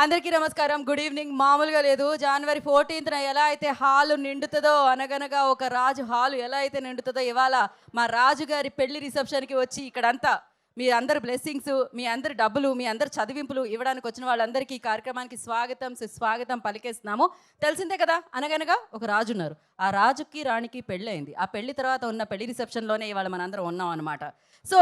అందరికీ నమస్కారం. Good evening. మామూలుగా లేదు. జనవరి 14న ఎలా అయితే హాలు నిండుతుందో, అనగనగా ఒక రాజు హాలు ఎలా అయితే నిండుతుందో, ఇవాళ మా రాజుగారి పెళ్లి రిసెప్షన్కి వచ్చి ఇక్కడంతా మీ అందరి బ్లెస్సింగ్స్, మీ అందరి డబ్బులు, మీ అందరి చదివింపులు ఇవ్వడానికి వచ్చిన వాళ్ళందరికీ ఈ కార్యక్రమానికి స్వాగతం సుస్వాగతం పలికేస్తున్నాము. తెలిసిందే కదా, అనగనగా ఒక రాజు ఉన్నారు. ఆ రాజుకి రాణికి పెళ్ళయింది. ఆ పెళ్లి తర్వాత ఉన్న పెళ్లి రిసెప్షన్లోనే ఇవాళ మనందరం ఉన్నాం అనమాట. సో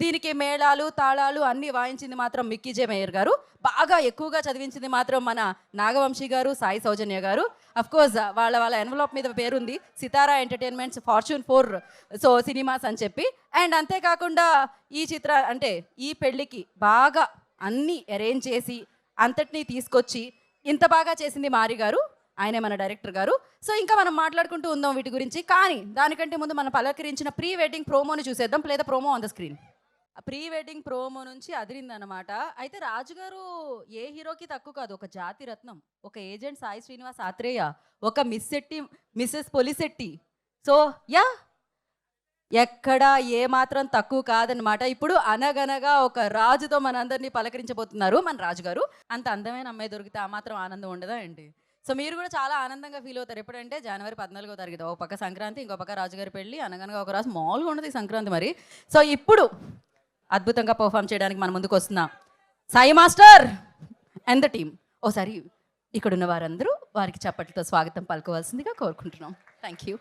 దీనికి మేళాలు తాళాలు అన్నీ వాయించింది మాత్రం మిక్కీ జే మేయర్ గారు. బాగా ఎక్కువగా చదివించింది మాత్రం మన నాగవంశీ గారు, సాయి సౌజన్య గారు. అఫ్కోర్స్ వాళ్ళ ఎన్వలప్ మీద పేరుంది సితారా ఎంటర్టైన్మెంట్స్ ఫార్చ్యూన్ 4 సో సినిమాస్ అని చెప్పి. అండ్ అంతేకాకుండా ఈ పెళ్ళికి బాగా అన్నీ అరేంజ్ చేసి అంతటినీ తీసుకొచ్చి ఇంత బాగా చేసింది మారి గారు. ఆయనే మన డైరెక్టర్ గారు. సో ఇంకా మనం మాట్లాడుకుంటూ ఉందాం వీటి గురించి. కానీ దానికంటే ముందు మనం పలకరించిన ప్రీ వెడ్డింగ్ ప్రోమోని చూసేద్దాం. లేదా promo on the screen. Pre wedding promo నుంచి అదిరిందనమాట. అయితే రాజుగారు ఏ హీరోకి తక్కువ కాదు. ఒక జాతి రత్నం, ఒక ఏజెంట్ సాయి శ్రీనివాస్ ఆత్రేయ, ఒక మిస్సెస్ పొలిశెట్టి. సో ఎక్కడా ఏమాత్రం తక్కువ కాదనమాట. ఇప్పుడు అనగనగా ఒక రాజుతో మనందరినీ పలకరించబోతున్నారు మన రాజుగారు. అంత అందమైన అమ్మాయి దొరికితే ఆ మాత్రం ఆనందం ఉండదా అండి? సో మీరు కూడా చాలా ఆనందంగా ఫీల్ అవుతారు. ఎప్పుడంటే జనవరి 14వ తారీఖు. ఒక పక్క సంక్రాంతి, ఇంకో పక్క రాజుగారి పెళ్ళి. అనగనగా ఒక రాజు మామూలుగా ఉండదు ఈ సంక్రాంతి మరి. సో ఇప్పుడు అద్భుతంగా పర్ఫామ్ చేయడానికి మన ముందుకు వస్తున్నాం Sai master and the team. ఓసారి ఇక్కడున్న వారందరూ వారికి చప్పట్లతో స్వాగతం పలుకోవాల్సిందిగా కోరుకుంటున్నాం. Thank you.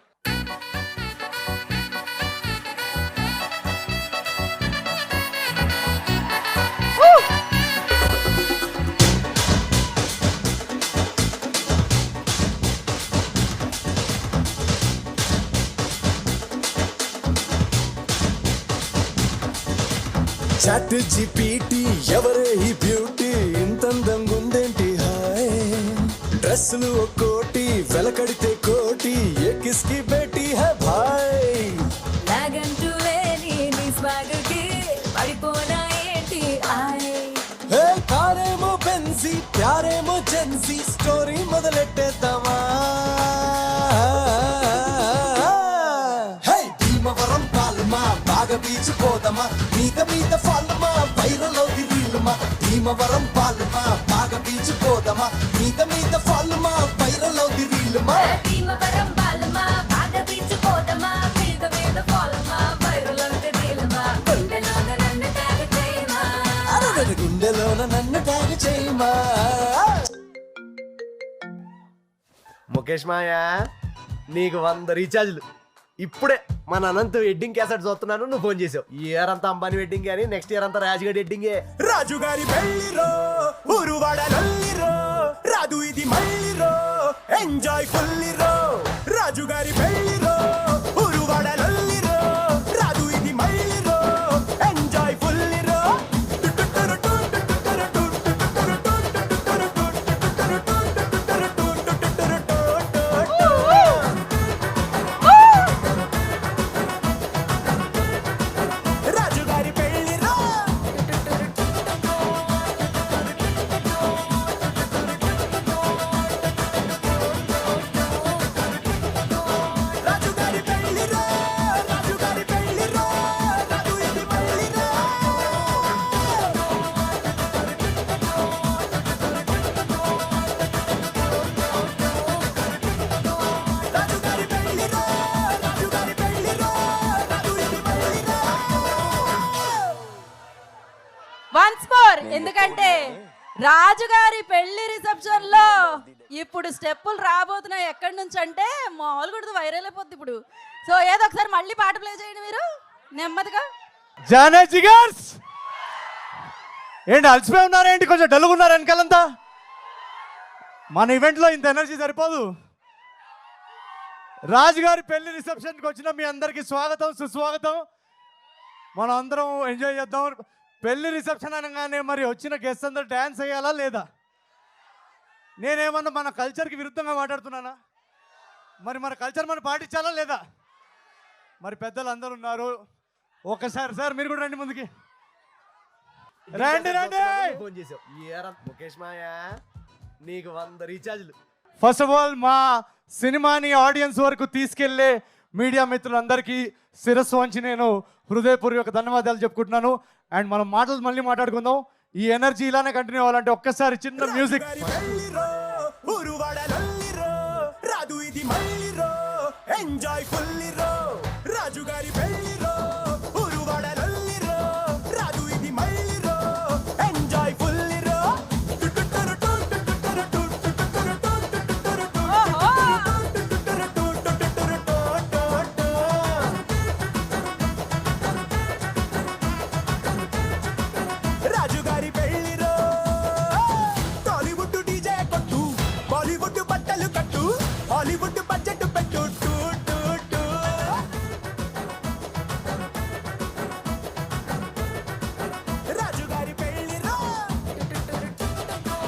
చాట్ జీపీటీ ఎవరే ఈ బ్యూటీ, ఇంతందంగా ఉందేంటి హాయ్, డ్రెస్సులు ఒక్కోటి వెలకడితే కోటి, ఏ కిస్కి బేటీ హై భాయ్, నాగంటూ లేని నీ స్వాగకి పడిపోనా ఏంటి ఆయ్, హే కారేమో బెన్సీ ప్యారేమో జెన్సీ, స్టోరీ మొదలెట్టేద్దామా, హే భీమవరం పాలమా బాగా బీచ్ పోదమా, మీద ఫాలమా వైరల్ అవుది రీలుమా, భీమవరం పాలమా బాగా బీచ్ పోదమా, మీద ఫాలమా వైరల్ అవుది రీలుమా, భీమవరం బాలమా బాగా బీచుకోదమా, మీద ఫాలమా వైరల్ అవుతే రీలమా, గుండెలోన నన్ను ట్యాగ్ చేయమా, అరే గుండెలోన నన్ను ట్యాగ్ చేయమా. ముఖేష్ మాయా, నీకు 100 రీఛార్జ్లు. ఇప్పుడే మన అనంత్ వెడ్డింగ్ క్యాసెట్ చూస్తున్నాను, నువ్వు ఫోన్ చేసావు. ఈ ఇయర్ అంతా అంబానీ వెడ్డింగ్ కానీ నెక్స్ట్ ఇయర్ అంతా రాజుగారి వెడ్డింగే. రాజుగారి పెళ్ళిరో ఊరువాడ నల్లిరో, రాదు ఇది మళ్ళీరో ఎంజాయ్ ఫుల్లిరో, రాజుగారి పెళ్ళిరో ఊరువాడ నల్లిరో, రాదు ఇది మళ్ళీరో ఎంజాయ్ ఫుల్లిరో. Once more. ఎందుకంటే రాజుగారి పెళ్లి రిసెప్షన్ లో ఇప్పుడు స్టెప్పులు రాబోతున్నాయి. ఎక్కడి నుంచి అంటే మామూలుగా వైరల్ అయిపోద్ది ఇప్పుడు. సో ఏదో ఒకసారి మళ్ళీ పాట ప్లే చేయండి మీరు నెమ్మదిగా. జానే జిగర్స్ ఏంటి అలసిపోయి ఉన్నారేంటి, కొంచెం డల్గా ఉన్నారు వెనకాలంతా? మన ఈవెంట్లో ఇంత ఎనర్జీ సరిపోదు. రాజుగారి పెళ్లి రిసెప్షన్కి వచ్చిన మీ అందరికీ స్వాగతం సుస్వాగతం. మనం అందరం ఎంజాయ్ చేద్దాం. పెళ్లి రిసెప్షన్ అనగానే మరి వచ్చిన గెస్ట్ అందరూ డ్యాన్స్ వేయాలా లేదా? నేనేమన్నా మన కల్చర్కి విరుద్ధంగా మాట్లాడుతున్నానా? మరి మన కల్చర్ మనం పాటించాలా లేదా? మరి పెద్దలు అందరూ ఉన్నారు. ఒకసారి సార్ మీరు కూడా రండి ముందుకి. రండి రండి. ఫోన్ చేసావు. ఈ ఇయర్ ముఖేష్ మాయా, నీకు 100 రీఛార్జ్లు. ఫస్ట్ ఆఫ్ ఆల్ మా సినిమాని ఆడియన్స్ వరకు తీసుకెళ్లే మీడియా మిత్రులందరికీ శిరస్సు వంచి నేను హృదయపూర్వక ధన్యవాదాలు చెప్పుకుంటున్నాను. అండ్ మనం మాటలు మళ్ళీ మాట్లాడుకుందాం. ఈ ఎనర్జీ ఇలానే కంటిన్యూ అవ్వాలంటే ఒక్కసారి చిన్న మ్యూజిక్. రాదు ఇది మళ్ళీరో ఎంజాయ్ ఫుల్లిరో రాజుగారి పెళ్ళిరో ఉరువాడలల్లిరో రాదు ఇది మళ్ళీరో ఎంజాయ్ ఫుల్లిరో రాజుగారి పెళ్ళిరో టాలీవుడ్ డీజే కొట్టు బాలీవుడ్ బట్టలు కట్టు హాలీవుడ్ బడ్జెట్ పెట్టు టూ టూ టూ రాజుగారి పెళ్ళిరో రాజుగారి పెళ్ళిరో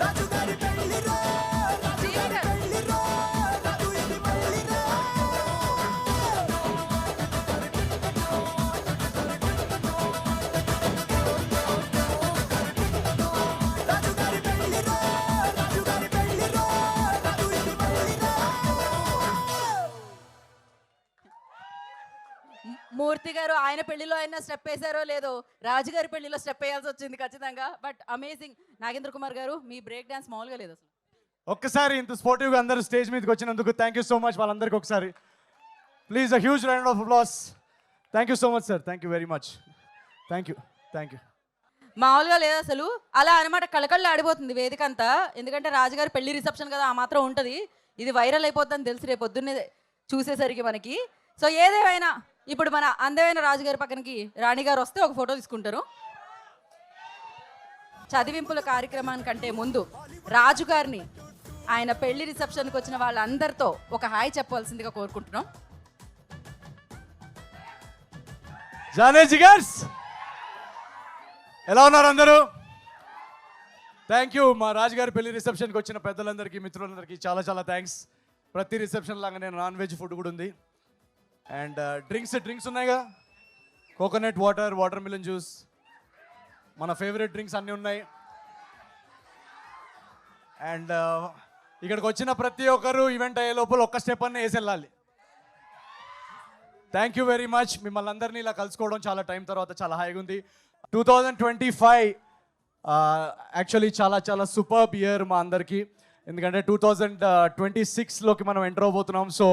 రాజుగారి పెళ్ళిరో రాజు ఇది మళ్ళీరో రాజుగారి పెళ్ళిరో రాజుగారి పెళ్ళిరో రాజు ఇది మళ్ళీరో మూర్తి గారు ఆయన పెళ్లిలో అయినా స్టెప్ వేసారో లేదో రాజుగారి పెళ్లిలో స్టెప్ వేయాల్సి వచ్చింది ఖచ్చితంగా. But amazing. నాగేంద్ర కుమార్ గారు మీ బ్రేక్ డాన్స్ మామూలుగా లేదు అసలు. ఒక్కసారి ఇంత స్పోర్టివ్గా అందరూ స్టేజ్ మీదకి వచ్చినందుకు థ్యాంక్ యూ సో మచ్ వాళ్ళందరికీ ఒకసారి please a huge round of applause. Thank you so much sir, thank you very much, thank you, thank you. మామూలుగా లేదు అసలు. అలా అనమాట కళకళ్ళు ఆడిపోతుంది వేదిక అంతా. ఎందుకంటే రాజుగారి పెళ్లి రిసెప్షన్ కదా, ఆ మాత్రం ఉంటుంది. ఇది వైరల్ అయిపోతుందని తెలిసి రేపు పొద్దున్నే చూసేసరికి మనకి. సో ఏదేమైనా ఇప్పుడు మన అందమైన రాజుగారి పక్కనకి రాణి గారు వస్తే ఒక ఫోటో తీసుకుంటారు. చదివింపుల కార్యక్రమానికంటే ముందు రాజుగారిని ఆయన పెళ్లి రిసెప్షన్కి వచ్చిన వాళ్ళందరితో ఒక హాయ్ చెప్పవలసిందిగా కోరుకుంటున్నాం. జానే జిగర్స్ ఎలా ఉన్నారు అందరూ? Thank you. మా రాజుగారి పెళ్లి రిసెప్షన్కి వచ్చిన పెద్దలందరికీ, మిత్రులందరికీ చాలా చాలా థ్యాంక్స్. ప్రతి రిసెప్షన్ లాగా నేను నాన్ వెజ్ ఫుడ్ కూడా ఉంది. అండ్ డ్రింక్స్ ఉన్నాయిగా, coconut water, water melon juice, మన ఫేవరెట్ డ్రింక్స్ అన్నీ ఉన్నాయి. అండ్ ఇక్కడికి వచ్చిన ప్రతి ఒక్కరు ఈవెంట్ అయ్యే లోపల ఒక్క స్టెప్ అన్నీ వేసి వెళ్ళాలి. Thank you very much. మిమ్మల్ని అందరినీ ఇలా కలుసుకోవడం చాలా టైం తర్వాత చాలా హాయిగా ఉంది. 2025 యాక్చువల్లీ చాలా చాలా సూపర్బ్ ఇయర్ మా అందరికీ. ఎందుకంటే 2026లోకి మనం ఎంటర్ అవబోతున్నాం. సో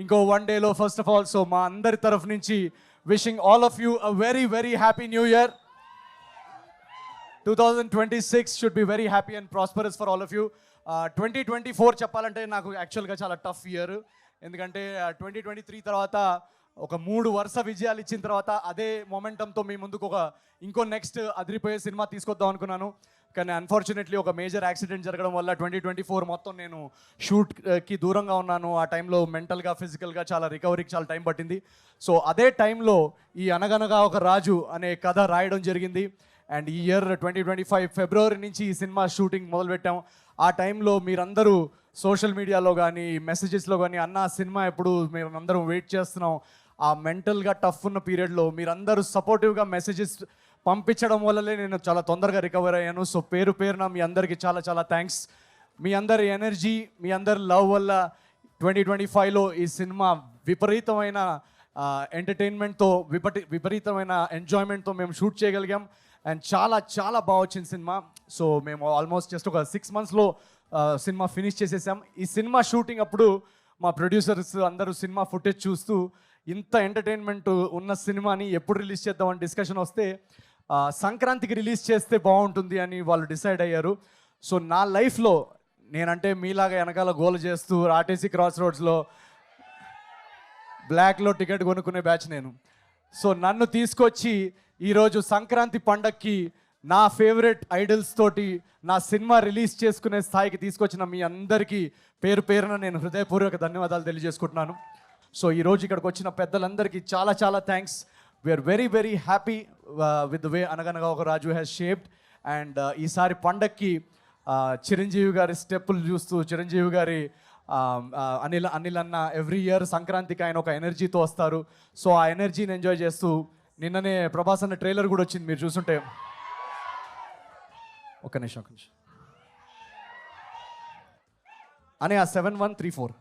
ఇంకో 1 డేలో ఫస్ట్ ఆఫ్ ఆల్, సో మా అందరి తరఫు నుంచి wishing all of you a very very happy new year. 2026 should be very happy and prosperous for all of you. 2024 చెప్పాలంటే నాకు యాక్చువల్గా చాలా టఫ్ ఇయర్. ఎందుకంటే 2023 తర్వాత ఒక 3 వరుస విజయాలు ఇచ్చిన తర్వాత అదే మొమెంటంతో మీ ముందుకు ఇంకో నెక్స్ట్ అదిరిపోయే సినిమా తీసుకొద్దాం అనుకున్నాను. కానీ అన్ఫార్చునేట్లీ ఒక మేజర్ యాక్సిడెంట్ జరగడం వల్ల 2024 మొత్తం నేను షూట్కి దూరంగా ఉన్నాను. ఆ టైంలో మెంటల్గా ఫిజికల్గా చాలా రికవరీకి చాలా టైం పట్టింది. సో అదే టైంలో ఈ అనగనగా ఒక రాజు అనే కథ రాయడం జరిగింది. అండ్ ఈ ఇయర్ 2025 ఫిబ్రవరి నుంచి ఈ సినిమా షూటింగ్ మొదలుపెట్టాం. ఆ టైంలో మీరందరూ సోషల్ మీడియాలో కానీ మెసేజెస్లో కానీ అన్న సినిమా ఎప్పుడు మేమందరం వెయిట్ చేస్తున్నాం, ఆ మెంటల్గా టఫ్ ఉన్న పీరియడ్లో మీరందరూ సపోర్టివ్గా మెసేజెస్ పంపించడం వల్లనే నేను చాలా తొందరగా రికవర్ అయ్యాను. సో పేరున మీ అందరికీ చాలా చాలా థ్యాంక్స్. మీ అందరి ఎనర్జీ, మీ అందరి లవ్ వల్ల 2025లో ఈ సినిమా విపరీతమైన ఎంటర్టైన్మెంట్తో విపరీతమైన ఎంజాయ్మెంట్తో మేము షూట్ చేయగలిగాం. అండ్ చాలా చాలా బాగా వచ్చింది సినిమా. సో మేము ఆల్మోస్ట్ జస్ట్ ఒక 6 monthsలో సినిమా ఫినిష్ చేసేసాం. ఈ సినిమా షూటింగ్ అప్పుడు మా ప్రొడ్యూసర్స్ అందరూ సినిమా ఫుటేజ్ చూస్తూ ఇంత ఎంటర్టైన్మెంట్ ఉన్న సినిమాని ఎప్పుడు రిలీజ్ చేద్దామని డిస్కషన్ వస్తే సంక్రాంతికి రిలీజ్ చేస్తే బాగుంటుంది అని వాళ్ళు డిసైడ్ అయ్యారు. సో నా లైఫ్లో నేనంటే మీలాగా వెనకాల గోల్ చేస్తూ ఆర్టీసీ క్రాస్ రోడ్స్లో బ్లాక్లో టికెట్ కొనుక్కునే బ్యాచ్ నేను. సో నన్ను తీసుకొచ్చి ఈరోజు సంక్రాంతి పండక్కి నా ఫేవరెట్ ఐడల్స్ తోటి నా సినిమా రిలీజ్ చేసుకునే స్థాయికి తీసుకొచ్చిన మీ అందరికీ పేరున నేను హృదయపూర్వక ధన్యవాదాలు తెలియజేసుకుంటున్నాను. సో ఈరోజు ఇక్కడికి వచ్చిన పెద్దలందరికీ చాలా చాలా thanks. We're very very happy with the way Anaganaga Oka Raju has shaped. And ఈసారి పండక్కి చిరంజీవి గారి స్టెప్పులు చూస్తూ, చిరంజీవి గారి అనిల్ అన్న ఎవ్రీ ఇయర్ సంక్రాంతికి ఆయన ఒక ఎనర్జీతో వస్తారు. సో ఆ ఎనర్జీని ఎంజాయ్ చేస్తూ నిన్ననే ప్రభాస్ అన్న ట్రైలర్ కూడా వచ్చింది, మీరు చూసుంటే. ఒక నిమిషం అని ఆ 7134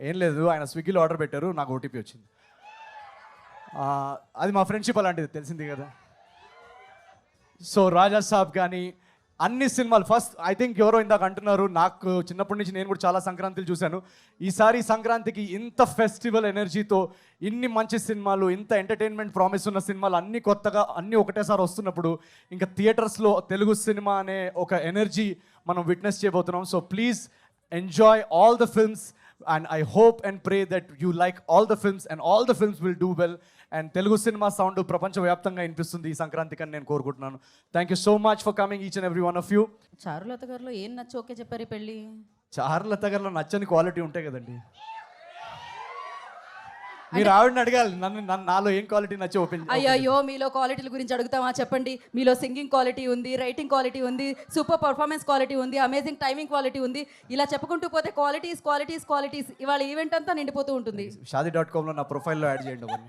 ఏం లేదు, ఆయన స్విగ్గీలో ఆర్డర్ పెట్టారు, నాకు ఓటీపీ వచ్చింది. అది మా ఫ్రెండ్షిప్ అలాంటిది, తెలిసింది కదా. సో రాజా సాబ్ కానీ అన్ని సినిమాలు ఫస్ట్ ఐ థింక్ ఎవరో ఇందాక అంటున్నారు, నాకు చిన్నప్పటి నుంచి నేను కూడా చాలా సంక్రాంతులు చూశాను. ఈసారి సంక్రాంతికి ఇంత ఫెస్టివల్ ఎనర్జీతో ఇన్ని మంచి సినిమాలు, ఇంత ఎంటర్టైన్మెంట్ ప్రామిస్ ఉన్న సినిమాలు అన్ని కొత్తగా అన్నీ ఒకటేసారి వస్తున్నప్పుడు ఇంకా థియేటర్స్లో తెలుగు సినిమా అనే ఒక ఎనర్జీ మనం విట్నెస్ చేయబోతున్నాం. So please enjoy all the films and I hope and pray that you like all the films and all the films will do well and Telugu cinema sound ప్రపంచవ్యాప్తంగా వినిపిస్తుంది ఈ సంక్రాంతికి అని నేను కోరుకుంటున్నాను. Thank you so much for coming each and every one of you. Charulatha గారిలో ఏం నచ్చి ఓకే చెప్పారు ఈ పెళ్ళి? చారులత గారిలో నచ్చని క్వాలిటీ ఉంటాయి కదండి. మీరు ఆవిడని అడగాలి, నాలో ఏం క్వాలిటీ నచ్చి ఓపెన్. అయ్యో మీలో క్వాలిటీల గురించి అడుగుతామా చెప్పండి. మీలో సింగింగ్ క్వాలిటీ ఉంది, రైటింగ్ క్వాలిటీ ఉంది, సూపర్ పర్ఫార్మెన్స్ క్వాలిటీ ఉంది, అమేజింగ్ టైమింగ్ క్వాలిటీ ఉంది. ఇలా చెప్పుకుంటూ పోతే క్వాలిటీస్ ఇవాళ ఈవెంట్ అంతా నిండిపోతూ ఉంటుంది. Shaadi.comలో నా ప్రొఫైల్లో యాడ్ చేయండి అవన్నీ.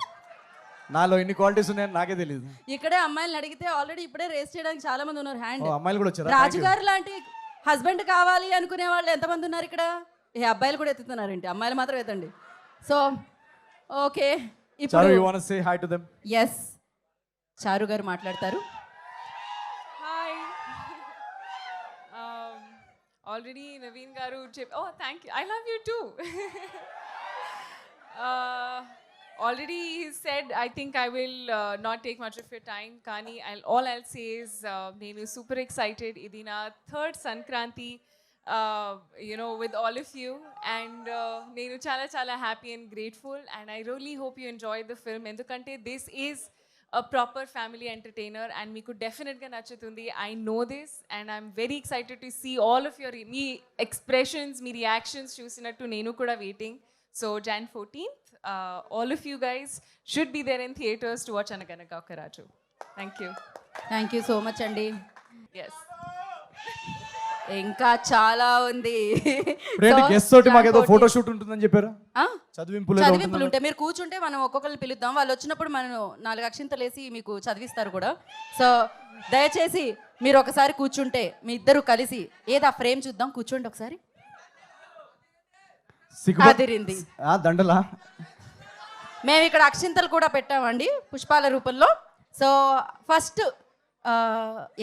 నాలో ఎన్ని క్వాలిటీస్ ఉన్నాయని నాకే తెలియదు. ఇక్కడే అమ్మాయిలను అడిగితే ఆల్రెడీ ఇప్పుడే రేస్ చేయడానికి చాలా మంది ఉన్నారు హ్యాండ్. అమ్మాయిలు కూడా వచ్చారా? రాజుగారు లాంటి హస్బెండ్ కావాలి అనుకునే వాళ్ళు ఎంతమంది ఉన్నారు ఇక్కడ? ఏ అబ్బాయిలు కూడా ఎత్తుతున్నారేంటి? అమ్మాయిలు మాత్రం ఎత్తండి. సో ఓకే, చారు, ఇప్పుడు you want to say hi to them? Yes, Charu garu మాట్లాడతారు. Hi. Already Naveen garu oh, thank you. I love you too. Already he said, I think I will not take much of your time. Kani, all I'll say is, nenu super excited. Idi na third Sankranti, with all of you. And nenu chala happy and grateful. And I really hope you enjoyed the film. Endukante this is a proper family entertainer and meeku definitely ga nachutundi. I know this and I'm very excited to see all of your me expressions, me reactions chusinattu nenu kuda waiting. So Jan 14th, all of you guys should be there in theaters to watch Anaganaka Okaraju. Thank you. Thank you so much అండి. Yes. ఇంకా చాలా ఉంది. Guest తోటి మాకేదో photo shoot ఉంటుందని చెప్పారు. చదివింపులు ఉంటాయి, మీరు కూర్చుంటే మనం ఒక్కొక్కరిని పిలుద్దాం. వాళ్ళు వచ్చినప్పుడు మనం 4 అక్షింతలు వేసి మీకు చదివిస్తారు కూడా. సో దయచేసి మీరు ఒకసారి కూర్చుంటే మీ ఇద్దరు కలిసి ఏదా ఫ్రేమ్ చూద్దాం. కూర్చోండి ఒకసారి. అదిరింది. దండలా మేము ఇక్కడ అక్షింతలు కూడా పెట్టామండి పుష్పాల రూపంలో. సో ఫస్ట్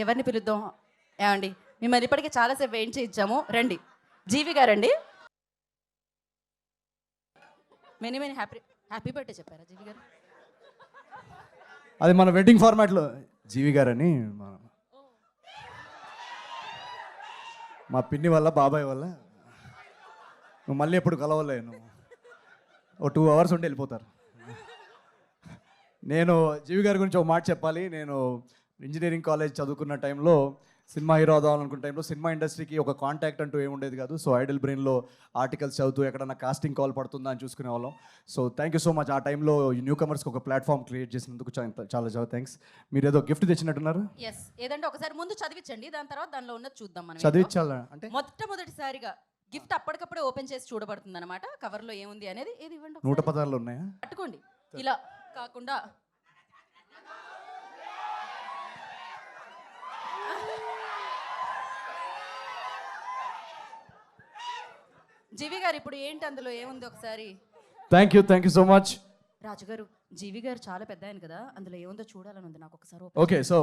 ఎవరిని పిలుద్దాం? ఏమండి, మిమ్మల్ని ఇప్పటికే చాలాసేపు వెయిట్ చేయించాము. రండి, జీవి గారండి. మెనీ హ్యాపీ బర్త్డే చెప్పారా జీవి గారు? అది మన వెడ్డింగ్ ఫార్మాట్లో జీవి గారని మా పిన్ని వల్ల బాబాయ్ వల్ల నువ్వు మళ్ళీ ఎప్పుడు కలవలేను. ఓ 2 hours ఉండి వెళ్ళిపోతారు. నేను జీవి గారి గురించి ఒక మాట చెప్పాలి. నేను ఇంజనీరింగ్ కాలేజ్ చదువుకున్న టైంలో సినిమా హీరో అవుదామనుకున్న టైంలో సినిమా ఇండస్ట్రీకి ఒక కాంటాక్ట్ అంటూ ఏముండేది కాదు. సో ఐడల్ బ్రెయిన్లో ఆర్టికల్స్ చదువుతూ ఎక్కడన్నా కాస్టింగ్ కాల్ పడుతుందా అని చూసుకునే వాళ్ళం. So thank you so much. ఆ టైంలో న్యూ కమర్స్కి ఒక ప్లాట్ఫామ్ క్రియేట్ చేసినందుకు చాలా థ్యాంక్స్. మీరు ఏదో గిఫ్ట్ తెచ్చినట్టున్నారు. ఎస్, ఏదంటే ఒకసారి ముందు చదివించండి, దాని తర్వాత దానిలో ఉన్నది చూద్దాం. మనం చదివించాలా అంటే మొట్టమొదటిసారిగా గిఫ్ట్ అప్పటికప్పుడే ఓపెన్ చేసి చూడబడుతుంది అనమాట. కవర్లో ఏముంది అనేది. ఏది ఇవ్వండి, 116 ఉన్నాయా? పట్టుకోండి. ఇలా కాకుండా జీవి గారు ఇప్పుడు ఏంటి అందులో ఏముంది ఒకసారి? Thank you so much. రాజుగారు, జీవి గారు చాలా పెద్ద ఆయన కదా, అందులో ఏముందో చూడాలని ఉంది నాకు. ఒకసారి ఓకే, సో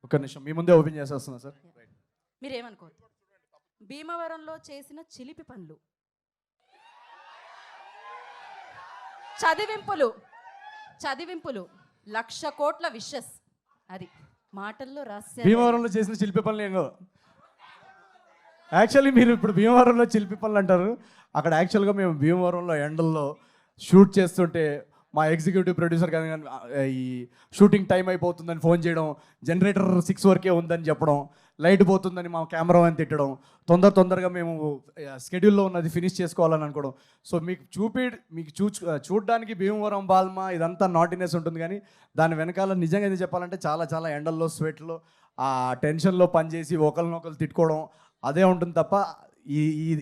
ఒక నిమిషం మీ ముందే ఓపెన్ చేసేస్తున్నా సార్. మీరేమనుకోవద్దు. భీమవరంలో చేసిన చిలిపి పనులు, చదివింపులు 1,00,000 కోట్ల విషెస్. అది మాటల్లో రాశారు. భీమవరంలో చేసిన శిల్పి పనులు ఏంగో. యాక్చువల్లీ మీరు ఇప్పుడు భీమవరంలో శిల్పి పనులు అంటారు. అక్కడ యాక్చువల్గా మేము భీమవరంలో ఎండల్లో షూట్ చేస్తుంటే మా ఎగ్జిక్యూటివ్ ప్రొడ్యూసర్ కానీ ఈ షూటింగ్ టైం అయిపోతుందని ఫోన్ చేయడం, జనరేటర్ 6 వరకే ఉందని చెప్పడం, లైట్ పోతుందని మా కెమెరా అని తిట్టడం, తొందరగా మేము స్కెడ్యూల్లో ఉన్నది ఫినిష్ చేసుకోవాలని అనుకోవడం. సో మీకు చూడడానికి భీమవరం బాల్మా ఇదంతా నాటినెస్ ఉంటుంది, కానీ దాని వెనకాల నిజంగా ఏది చెప్పాలంటే చాలా ఎండల్లో స్వెట్లో ఆ టెన్షన్లో పనిచేసి ఒకరినొకరు తిట్టుకోవడం అదే ఉంటుంది తప్ప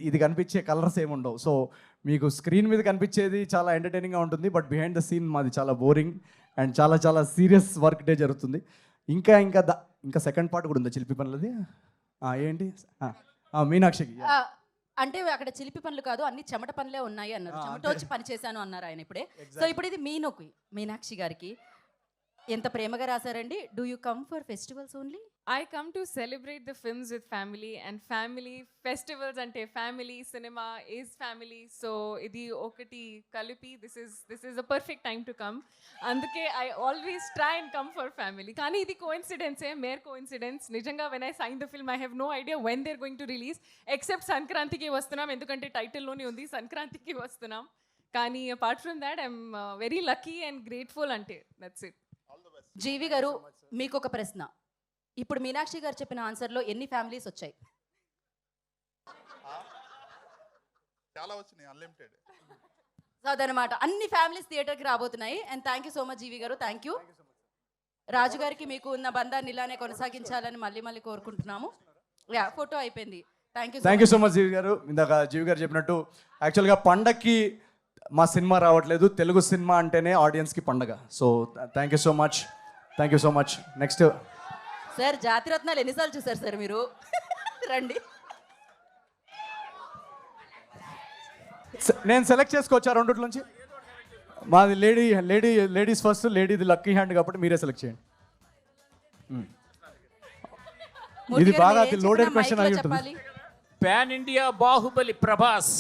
ఇది కనిపించే కలర్స్ ఏమి ఉండవు. సో మీకు స్క్రీన్ మీద కనిపించేది చాలా ఎంటర్టైనింగ్గా ఉంటుంది, బట్ బిహైండ్ ద సీన్ మాది చాలా బోరింగ్ అండ్ చాలా సీరియస్ వర్క్ డే జరుగుతుంది. ఇంకా సెకండ్ పార్ట్ కూడా ఉందా చిలిపి పనులది? ఏంటి మీనాక్షికి అంటే అక్కడ చిలిపి పనులు కాదు, అన్ని చెమట పనులే ఉన్నాయి అన్నారు. చెమట వచ్చి పని చేశాను అన్నారు ఆయన ఇప్పుడే. సో ఇప్పుడు ఇది మీనాక్షి గారికి ఎంత ప్రేమగా రాశారండి. Do you come for festivals only? I come to celebrate the films with family, and family festivals ante family cinema is family, so idi okati kalipi this is a perfect time to come. Anduke I always try and come for family, kani idi coincidence mere coincidence. Nijanga when I signed the film I have no idea when they're going to release, except Sankranti ki vastunam endukante title loni undi Sankranti ki vastunam. Kani apart from that I'm very lucky and grateful ante, that's it. జీవి గారు మీకు ఒక ప్రశ్న. ఇప్పుడు మీనాక్షి గారు చెప్పిన ఆన్సర్లో ఎన్ని families వచ్చాయి? చాలా వచ్చినాయి, అన్లిమిటెడ్. అదనమాట, అన్ని ఫ్యామిలీస్ థియేటర్కి రాబోతున్నాయి. And thank you so much GV గారు, థ్యాంక్ యూ. రాజు గారికి మీకు ఉన్న బంధాన్ని ఇలానే కొనసాగించాలని మళ్ళీ కోరుకుంటున్నాము. యా, ఫోటో అయిపోయింది. Thank you so much GV గారు. ఇందాక జీవి గారు చెప్పినట్టు యాక్చువల్గా పండక్కి మా సినిమా రావట్లేదు, తెలుగు సినిమా అంటేనే ఆడియన్స్కి పండగ. So thank you so much, thank you so much. Next sir, Jathi Ratnalu ఎన్నిసార్లు చూసారు సార్ మీరు? రండి. నేను సెలెక్ట్ చేసుకోవచ్చా రెండిట్లోంచి? మాది లేడీస్ ఫస్ట్, లేడీది లక్కీ హ్యాండ్ కాబట్టి మీరే సెలెక్ట్ చేయండి. మూర్తి ఇది గారు, బాగా మీరు ఏం loaded చెప్పినా question మైక్లో అయి ఉంటుంది. చెప్పాలి. Pan India Baahubali Prabhas,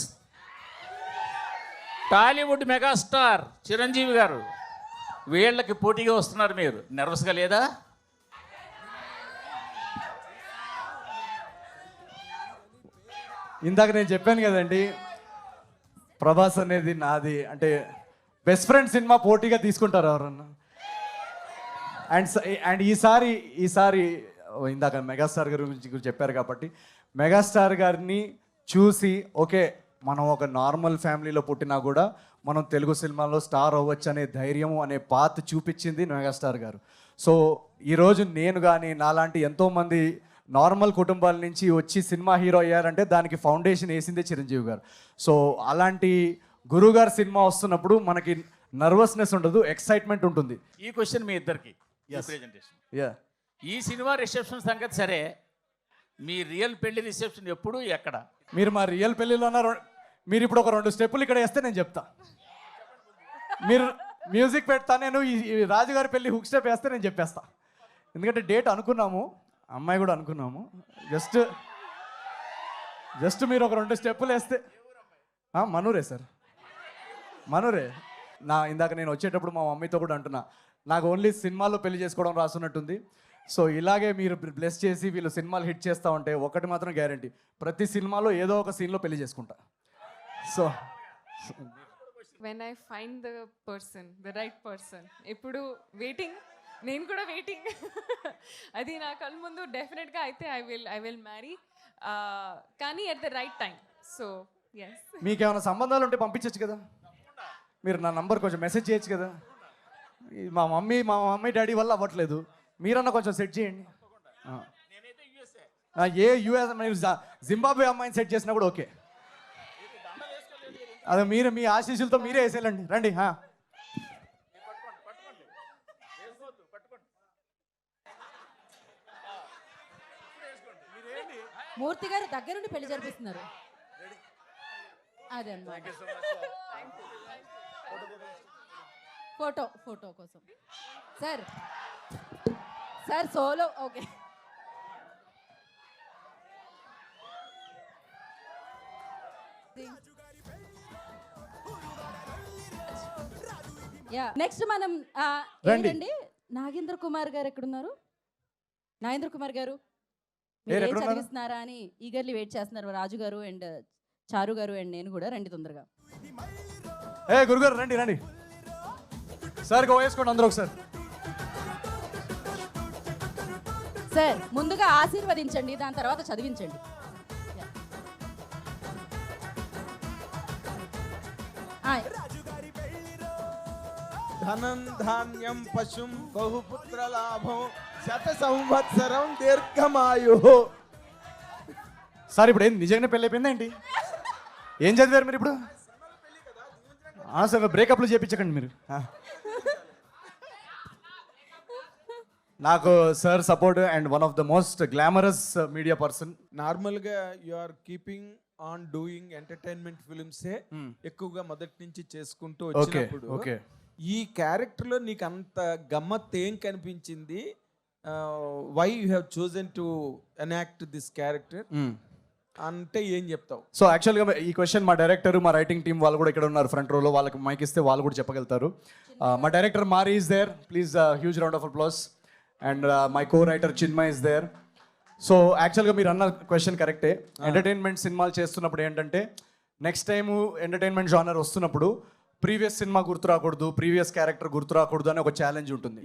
Tollywood megastar Chiranjeevi గారు, వీళ్ళకి పోటీగా వస్తున్నారు. మీరు నర్వస్గా లేదా? ఇందాక నేను చెప్పాను కదండి, ప్రభాస్ అనేది నాది అంటే బెస్ట్ ఫ్రెండ్ సినిమా పోటీగా తీసుకుంటారు ఎవరన్నా. అండ్ ఈసారి ఇందాక మెగాస్టార్ గారి గురించి చెప్పారు కాబట్టి మెగాస్టార్ గారిని చూసి ఓకే మనం ఒక నార్మల్ ఫ్యామిలీలో పుట్టినా కూడా మనం తెలుగు సినిమాలో స్టార్ అవ్వచ్చు అనే ధైర్యం అనే పాత్ చూపించింది మెగాస్టార్ గారు. సో ఈరోజు నేను కానీ నాలాంటి ఎంతోమంది నార్మల్ కుటుంబాల నుంచి వచ్చి సినిమా హీరో అయ్యారంటే దానికి ఫౌండేషన్ వేసిందే చిరంజీవి గారు. సో అలాంటి గురుగారు సినిమా వస్తున్నప్పుడు మనకి నర్వస్నెస్ ఉండదు, ఎక్సైట్మెంట్ ఉంటుంది. ఈ క్వశ్చన్ మీ ఇద్దరికి ప్రెజెంటేషన్. ఈ సినిమా రిసెప్షన్ సంగతి సరే, మీ రియల్ పెళ్లి రిసెప్షన్ ఎప్పుడు ఎక్కడ? మీరు మా రియల్ పెళ్ళిలో మీరు ఇప్పుడు ఒక 2 స్టెప్పులు ఇక్కడ వేస్తే నేను చెప్తా. మీరు మ్యూజిక్ పెడతా, నేను ఈ రాజుగారి పెళ్ళి హుక్ స్టెప్ వేస్తే నేను చెప్పేస్తా. ఎందుకంటే డేట్ అనుకున్నాము, అమ్మాయి కూడా అనుకున్నాము. జస్ట్ మీరు ఒక 2 స్టెప్పులు వేస్తే. మనూరే సార్, మనూరే. ఇందాక నేను వచ్చేటప్పుడు మా మమ్మీతో కూడా అంటున్నా, నాకు ఓన్లీ సినిమాలో పెళ్లి చేసుకోవడం రాసున్నట్టుంది. సో ఇలాగే మీరు బ్లెస్ చేసి వీళ్ళు సినిమాలు హిట్ చేస్తూ ఉంటే ఒకటి మాత్రం గ్యారంటీ, ప్రతి సినిమాలో ఏదో ఒక సీన్లో పెళ్లి చేసుకుంటా. So When I find the right person, ఇప్పుడు వెయిటింగ్, నేను కూడా వెయిటింగ్. అది నా కళ్ళ ముందు డెఫినెట్గా అయితే ఐ విల్ మ్యారీ, కానీ at the right time. So yes. మీకేమైనా సంబంధాలు ఉంటే పంపించచ్చు కదా, మీరు నా నంబర్ కొంచెం మెసేజ్ చేయొచ్చు కదా. మా మమ్మీ డాడీ వల్ల అవ్వట్లేదు, మీరన్నా కొంచెం సెట్ చేయండి. యూఎస్ మీరు జింబాబ్వే అమ్మాయిని సెట్ చేసినా కూడా ఓకే. అదే మీరు మీ ఆశీస్సులతో మీరే వేసేయాలండి. రండి. మూర్తి గారు దగ్గరుండి పెళ్లి జరిపిస్తున్నారు. అదే అన్నమాట. ఫోటో కోసం సార్ సోలో. ఓకే, నెక్స్ట్ మనం ఏంటండి, నాగేంద్ర కుమార్ గారు ఎక్కడున్నారు? నాగేంద్ర కుమార్ గారు మీరు ఏం చదివిస్తున్నారా అని ఈగర్లీ వెయిట్ చేస్తున్నారు రాజు గారు అండ్ చారు గారు అండ్ నేను కూడా. రండి తొందరగా. గురుగారు రండి. సార్ వేసుకోండి అందరూ ఒకసారి. సార్ ముందుగా ఆశీర్వదించండి, దాని తర్వాత చదివించండి. ధనం ధాన్యం పశుం బహుపుత్ర లాభం శత సంవత్సరం దీర్ఘమాయు. సార్ ఇప్పుడు ఏం నిజంగానే పెళ్ళి అయిపోయిందా ఏంటి? ఏం చదివారు మీరు ఇప్పుడు? సార్ బ్రేకప్లు చేయించకండి మీరు. నాకు sir support and one of the most glamorous media person. నార్మల్గా you are keeping on doing entertainment ఫిల్మ్సే ఎక్కువగా మొదటి నుంచి చేసుకుంటూ ఓకే వచ్చినప్పుడు ఓకే. ఈ క్యారెక్టర్లో నీకు అంత గమ్మత్ ఏం కనిపించింది? Why you have chosen to enact this character అంటే ఏం చెప్తావు? సో యాక్చువల్గా ఈ క్వశ్చన్ మా డైరెక్టర్, మా రైటింగ్ టీం వాళ్ళు కూడా ఇక్కడ ఉన్నారు ఫ్రంట్ రోలో. వాళ్ళకి మైక్ ఇస్తే వాళ్ళు కూడా చెప్పగలుగుతారు. మా director Mari is there, please huge round of applause. And my co writer Chinmay is there. So యాక్చువల్గా మీరు అన్న క్వశ్చన్ కరెక్టే. ఎంటర్టైన్మెంట్ సినిమాలు చేస్తున్నప్పుడు ఏంటంటే నెక్స్ట్ టైం ఎంటర్టైన్మెంట్ జానర్ వస్తున్నప్పుడు ప్రీవియస్ సినిమా గుర్తు రాకూడదు, ప్రీవియస్ క్యారెక్టర్ గుర్తు రాకూడదు అని ఒక ఛాలెంజ్ ఉంటుంది.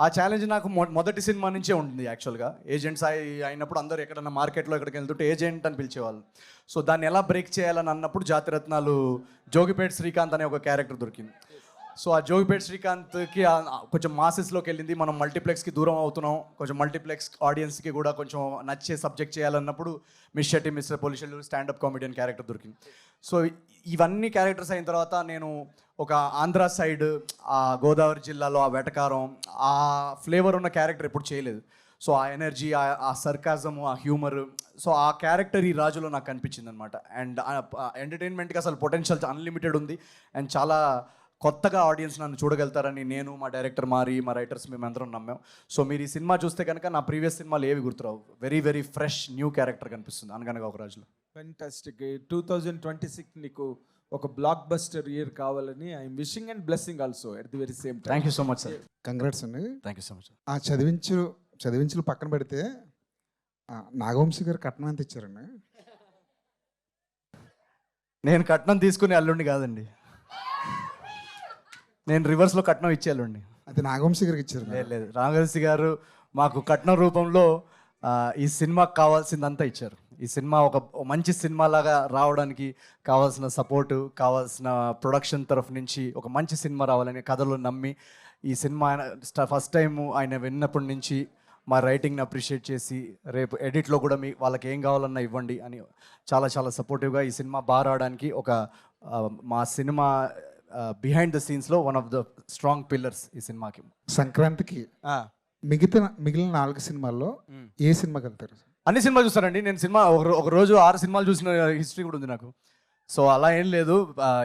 ఆ ఛాలెంజ్ నాకు మొదటి సినిమా నుంచే ఉంటుంది. యాక్చువల్గా ఏజెంట్స్ అయినప్పుడు అందరూ ఎక్కడన్నా మార్కెట్లో ఎక్కడికి వెళ్తుంటే ఏజెంట్ అని పిలిచేవాళ్ళు. సో దాన్ని ఎలా బ్రేక్ చేయాలని అన్నప్పుడు జాతిరత్నాలు జోగిపేట శ్రీకాంత్ అనే ఒక క్యారెక్టర్ దొరికింది. సో ఆ జోగిపేట శ్రీకాంత్కి కొంచెం మాసెస్లోకి వెళ్ళింది. మనం మల్టీప్లెక్స్కి దూరం అవుతున్నాం, కొంచెం మల్టీప్లెక్స్ ఆడియన్స్కి కూడా కొంచెం నచ్చే సబ్జెక్ట్ చేయాలన్నప్పుడు మిస్ షెట్టి, మిస్టర్ పోలీషులు, స్టాండప్ కామెడియన్ క్యారెక్టర్ దొరికింది. సో ఇవన్నీ క్యారెక్టర్స్ అయిన తర్వాత నేను ఒక ఆంధ్ర సైడ్, ఆ గోదావరి జిల్లాలో ఆ వెటకారం, ఆ ఫ్లేవర్ ఉన్న క్యారెక్టర్ ఎప్పుడు చేయలేదు. సో ఆ ఎనర్జీ, ఆ సర్కాజము, ఆ హ్యూమర్, సో ఆ క్యారెక్టర్ ఈ రాజులో నాకు కనిపించింది అనమాట. అండ్ ఎంటర్టైన్మెంట్కి అసలు పొటెన్షియల్ అన్లిమిటెడ్ ఉంది. అండ్ చాలా కొత్తగా ఆడియన్స్ నన్ను చూడగలుగుతారని నేను, మా డైరెక్టర్ మారి, మా రైటర్స్ మేమందరం నమ్మాం. సో మీరు ఈ సినిమా చూస్తే కనుక నా ప్రీవియస్ సినిమాలు ఏవి గుర్తురావు. Very very fresh new character కనిపిస్తుంది అనగనగా ఒక రాజులో. ఫెంటాస్టిక్. 2026 నీకు ఒక బ్లాక్ బస్టర్ ఇయర్ కావాలని I'm wishing and blessing also at the very same time. Thank you so much sir. Congrats అండి. Thank you so much. ఆ చదివించులు పక్కన పెడితే నాగవంశీ గారు కట్నం ఎంత ఇచ్చారండి? నేను కట్నం తీసుకునే అల్లుండి కాదండి, నేను రివర్స్లో కట్నం ఇచ్చేయాలండి. అది నాగవంశీ గారికి ఇచ్చారు. లేదు, రామగల్సి గారు మాకు కట్నం రూపంలో ఈ సినిమాకి కావాల్సిందంతా ఇచ్చారు. ఈ సినిమా ఒక మంచి సినిమాలాగా రావడానికి కావాల్సిన సపోర్టు, కావాల్సిన ప్రొడక్షన్ తరఫు నుంచి ఒక మంచి సినిమా రావాలని కథలో నమ్మి ఈ సినిమా ఫస్ట్ టైం ఆయన విన్నప్పటి నుంచి మా రైటింగ్ని అప్రిషియేట్ చేసి రేపు ఎడిట్లో కూడా వాళ్ళకి ఏం కావాలన్నా ఇవ్వండి అని చాలా చాలా సపోర్టివ్గా ఈ సినిమా బాగా రావడానికి ఒక మా సినిమా బిహైండ్ ద సీన్స్లో one of the strong pillars ఈ సినిమాకి. సంక్రాంతికి మిగిలిన 4 సినిమాల్లో ఏ సినిమాకి వెళ్తారు? అన్ని సినిమాలు చూస్తారండి. నేను సినిమా ఒక రోజు 6 సినిమాలు చూసిన హిస్టరీ కూడా ఉంది నాకు. సో అలా ఏం లేదు.